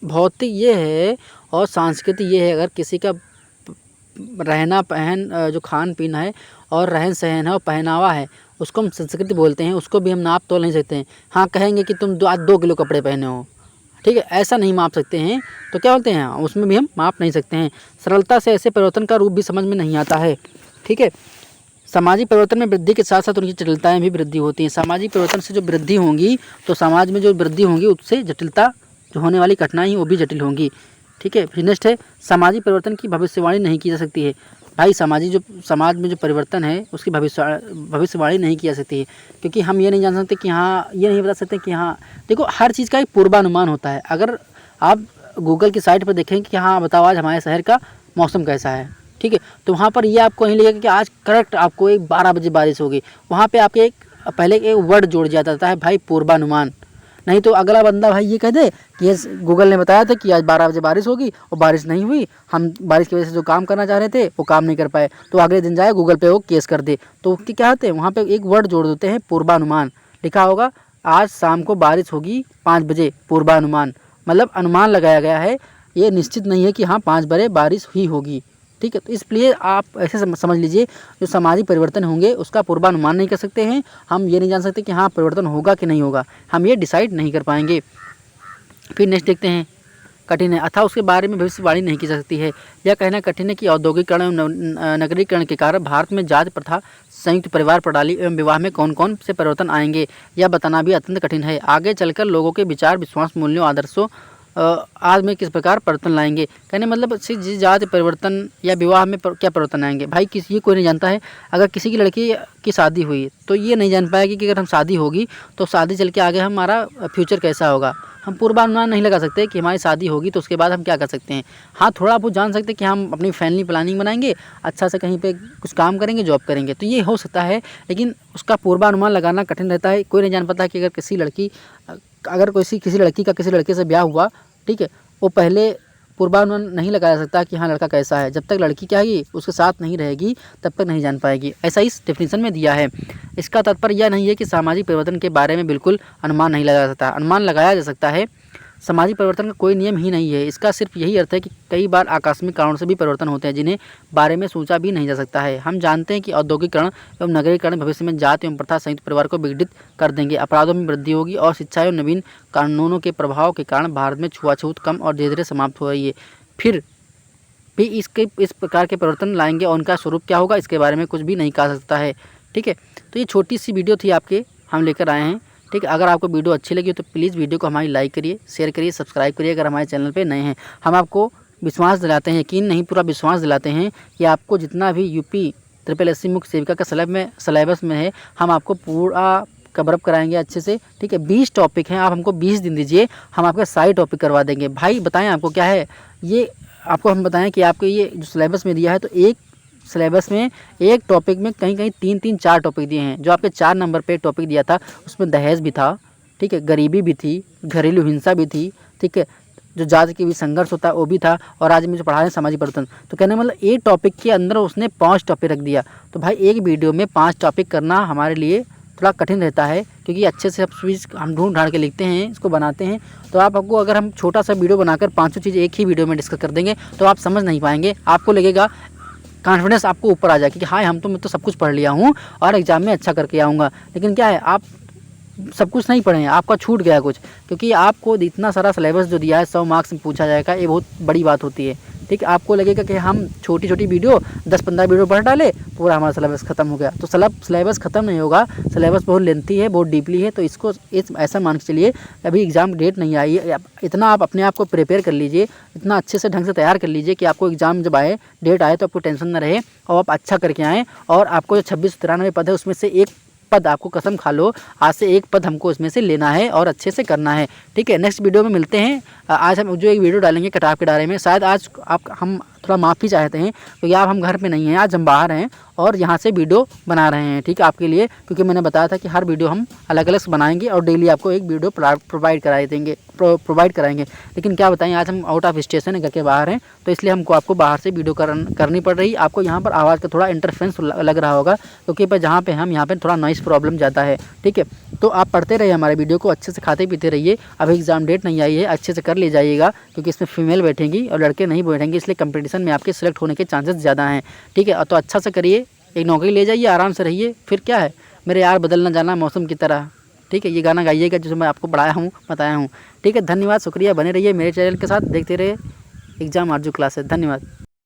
भौतिक ये है और सांस्कृतिक ये है। अगर किसी का रहना जो खान पीन है और रहन सहन है और पहनावा है उसको हम संस्कृति बोलते हैं, उसको भी हम नाप तोल नहीं सकते हैं। हाँ कहेंगे कि तुम आज 2 किलो कपड़े पहने हो, ठीक है, ऐसा नहीं माप सकते हैं, तो क्या बोलते हैं उसमें भी हम माप नहीं सकते हैं। सरलता से ऐसे परिवर्तन का रूप भी समझ में नहीं आता है, ठीक है। सामाजिक परिवर्तन में वृद्धि के साथ साथ उनकी जटिलताएं भी वृद्धि होती हैं। सामाजिक परिवर्तन से जो वृद्धि होंगी तो समाज में जो वृद्धि होंगी उससे जटिलता जो होने वाली घटनाएं वो भी जटिल होंगी, ठीक है। फिर नेक्स्ट है सामाजिक परिवर्तन की भविष्यवाणी नहीं की जा सकती है। भाई समाज में जो परिवर्तन है उसकी भविष्यवाणी नहीं की जा सकती है, क्योंकि हम ये नहीं जान सकते कि हाँ, ये नहीं बता सकते कि हाँ, देखो हर चीज़ का एक पूर्वानुमान होता है। अगर आप गूगल की साइट पर देखेंगे कि हाँ बताओ आज हमारे शहर का मौसम कैसा है, ठीक है, तो वहाँ पर ये आपको नहीं लगेगा कि आज करेक्ट आपको 12 बजे बारिश होगी। वहाँ पे आपके पहले एक वर्ड जोड़ दिया जाता है भाई पूर्वानुमान। नहीं तो अगला बंदा भाई ये कह दे कि ये गूगल ने बताया था कि आज 12 बजे बारिश होगी और बारिश नहीं हुई, हम बारिश की वजह से जो काम करना चाह रहे थे वो काम नहीं कर पाए, तो अगले दिन जाए गूगल पे वो केस कर दे। तो उसके क्या होते हैं, वहाँ पे एक वर्ड जोड़ देते हैं पूर्वानुमान। लिखा होगा आज शाम को बारिश होगी 5 बजे, पूर्वानुमान मतलब अनुमान लगाया गया है, ये निश्चित नहीं है कि हाँ 5 बजे बारिश ही होगी, ठीक है। तो इसलिए आप ऐसे समझ लीजिए जो सामाजिक परिवर्तन होंगे उसका पूर्वानुमान नहीं कर सकते हैं। हम ये नहीं जान सकते कि हाँ परिवर्तन होगा कि नहीं होगा, हम ये डिसाइड नहीं कर पाएंगे। फिर नेक्स्ट देखते हैं कठिन है अथवा उसके बारे में भविष्यवाणी नहीं की जा सकती है। यह कहना कठिन है कि औद्योगिकरण एवं नगरीकरण के कारण भारत में जाति प्रथा, संयुक्त परिवार प्रणाली एवं विवाह में कौन कौन से परिवर्तन आएंगे, यह बताना भी अत्यंत कठिन है। आगे चलकर लोगों के विचार, विश्वास, मूल्यों, आदर्शों आज में किस प्रकार परिवर्तन लाएंगे। कहने मतलब जिस जाति परिवर्तन या विवाह में क्या परिवर्तन आएंगे, भाई किसी कोई नहीं जानता है। अगर किसी की लड़की की शादी हुई तो ये नहीं जान पाएगी कि अगर हम शादी होगी तो शादी चल के आगे हमारा फ्यूचर कैसा होगा। हम पूर्वानुमान नहीं लगा सकते कि हमारी शादी होगी तो उसके बाद हम क्या कर सकते हैं। हाँ थोड़ा बहुत जान सकते हैं कि हम अपनी फैमिली प्लानिंग बनाएंगे, अच्छा से कहीं पे कुछ काम करेंगे, जॉब करेंगे, तो ये हो सकता है, लेकिन उसका पूर्वानुमान लगाना कठिन रहता है। कोई नहीं जान पाता कि अगर किसी लड़की का किसी लड़के से ब्याह हुआ, ठीक है, वो पहले पूर्वानुमान नहीं लगाया जा सकता कि हाँ लड़का कैसा है। जब तक लड़की क्या है उसके साथ नहीं रहेगी तब तक नहीं जान पाएगी, ऐसा इस डेफिनेशन में दिया है। इसका तात्पर्य यह नहीं है कि सामाजिक परिवर्तन के बारे में बिल्कुल अनुमान नहीं लगाया जा सकता। अनुमान लगाया जा सकता है, सामाजिक परिवर्तन का कोई नियम ही नहीं है। इसका सिर्फ यही अर्थ है कि कई बार आकस्मिक कारणों से भी परिवर्तन होते हैं जिन्हें बारे में सोचा भी नहीं जा सकता है। हम जानते हैं कि औद्योगिकरण एवं नगरीकरण भविष्य में जाति एवं प्रथा संयुक्त परिवार को विघटित कर देंगे, अपराधों में वृद्धि होगी और शिक्षा एवं नवीन कानूनों के प्रभाव के कारण भारत में छुआछूत कम और धीरे धीरे समाप्त हो रही है। फिर भी इस प्रकार के परिवर्तन लाएंगे और उनका स्वरूप क्या होगा इसके बारे में कुछ भी नहीं कहा सकता है, ठीक है। तो ये छोटी सी वीडियो थी आपके हम लेकर आए हैं, ठीक है। अगर आपको वीडियो अच्छी लगी तो प्लीज़ वीडियो को हमारी लाइक करिए, शेयर करिए, सब्सक्राइब करिए अगर हमारे चैनल पे नए हैं। हम आपको विश्वास दिलाते हैं, यकीन नहीं पूरा विश्वास दिलाते हैं कि आपको जितना भी यूपी ट्रिपल एससी मुख्य सेविका का सिलेबस में है हम आपको पूरा कवर अप कराएंगे अच्छे से। ठीक है, 20 टॉपिक हैं, आप हमको 20 दिन दीजिए, हम आपके सारे टॉपिक करवा देंगे। भाई बताएं आपको क्या है ये, आपको हम बताएं कि आपको ये जो सिलेबस में दिया है तो एक सिलेबस में एक टॉपिक में कहीं कहीं 3-3 4 टॉपिक दिए हैं। जो आपके 4 नंबर पे टॉपिक दिया था उसमें दहेज भी था, ठीक है, गरीबी भी थी, घरेलू हिंसा भी थी, ठीक है, जो जाति के भी संघर्ष होता है वो भी था, और आज में जो पढ़ा रहे हैं सामाजिक परिवर्तन। तो कहने मतलब एक टॉपिक के अंदर उसने 5 टॉपिक रख दिया। तो भाई एक वीडियो में 5 टॉपिक करना हमारे लिए थोड़ा कठिन रहता है, क्योंकि अच्छे से सब चीज़ हम ढूंढ ढांड के लिखते हैं, इसको बनाते हैं। तो आपको अगर हम छोटा सा वीडियो बनाकर 500 चीज़ एक ही वीडियो में डिस्कस कर देंगे तो आप समझ नहीं पाएंगे। आपको लगेगा कॉन्फिडेंस आपको ऊपर आ जाएगा कि हाँ मैं तो सब कुछ पढ़ लिया हूँ और एग्ज़ाम में अच्छा करके आऊँगा। लेकिन क्या है, आप सब कुछ नहीं पढ़े हैं, आपका छूट गया कुछ, क्योंकि आपको इतना सारा सिलेबस जो दिया है 100 मार्क्स में पूछा जाएगा, ये बहुत बड़ी बात होती है। ठीक है, आपको लगेगा कि हम छोटी छोटी वीडियो 10-15 वीडियो पढ़ डाले पूरा हमारा सिलेबस ख़त्म हो गया। तो सिलेबस ख़त्म नहीं होगा, सिलेबस बहुत लेंथी है, बहुत डीपली है। तो इसको ऐसा मान के चलिए, अभी एग्ज़ाम डेट नहीं आई है, इतना आप अपने आप को प्रिपेयर कर लीजिए, इतना अच्छे से ढंग से तैयार कर लीजिए कि आपको एग्ज़ाम जब आए, डेट आए तो आपको टेंशन ना रहे और आप अच्छा करके आएँ। और आपको जो 2693 पद है उसमें से एक पद आपको कसम खा लो आज से एक पद हमको उसमें से लेना है और अच्छे से करना है। ठीक है, नेक्स्ट वीडियो में मिलते हैं। आज हम जो एक वीडियो डालेंगे कटाव के बारे में, शायद आज हम थोड़ा माफ़ी चाहते हैं क्योंकि आप हम घर पे नहीं हैं, आज हम बाहर हैं और यहाँ से वीडियो बना रहे हैं। ठीक है, आपके लिए, क्योंकि मैंने बताया था कि हर वीडियो हम अलग अलग बनाएंगे और डेली आपको एक वीडियो प्रोवाइड कराएंगे। लेकिन क्या बताएं, आज हम आउट ऑफ स्टेशन है, घर के बाहर हैं, तो इसलिए हमको आपको बाहर से वीडियो करनी पड़ रही। आपको यहाँ पर आवाज़ का थोड़ा इंटरफेरेंस लग रहा होगा, क्योंकि जहाँ पे हम यहाँ पर थोड़ा नॉइस प्रॉब्लम ज़्यादा है। ठीक है, तो आप पढ़ते रहिए हमारे वीडियो को, अच्छे से खाते पीते रहिए। अभी एग्ज़ाम डेट नहीं आई है, अच्छे से कर ले जाइएगा, क्योंकि इसमें फीमेल बैठेंगी और लड़के नहीं बैठेंगे, इसलिए कंपटीशन में आपके सिलेक्ट होने के चांसेस ज़्यादा हैं। ठीक है, तो अच्छा से करिए, एक नौकरी ले जाइए, आराम से रहिए। फिर क्या है, मेरे यार बदल न जाना मौसम की तरह। ठीक है, ये गाना गाइएगा जो मैं आपको बताया हूँ। ठीक है, धन्यवाद, शुक्रिया, बने रहिए मेरे चैनल के साथ, देखते रहिए एग्ज़ाम आरजू क्लासेस। धन्यवाद।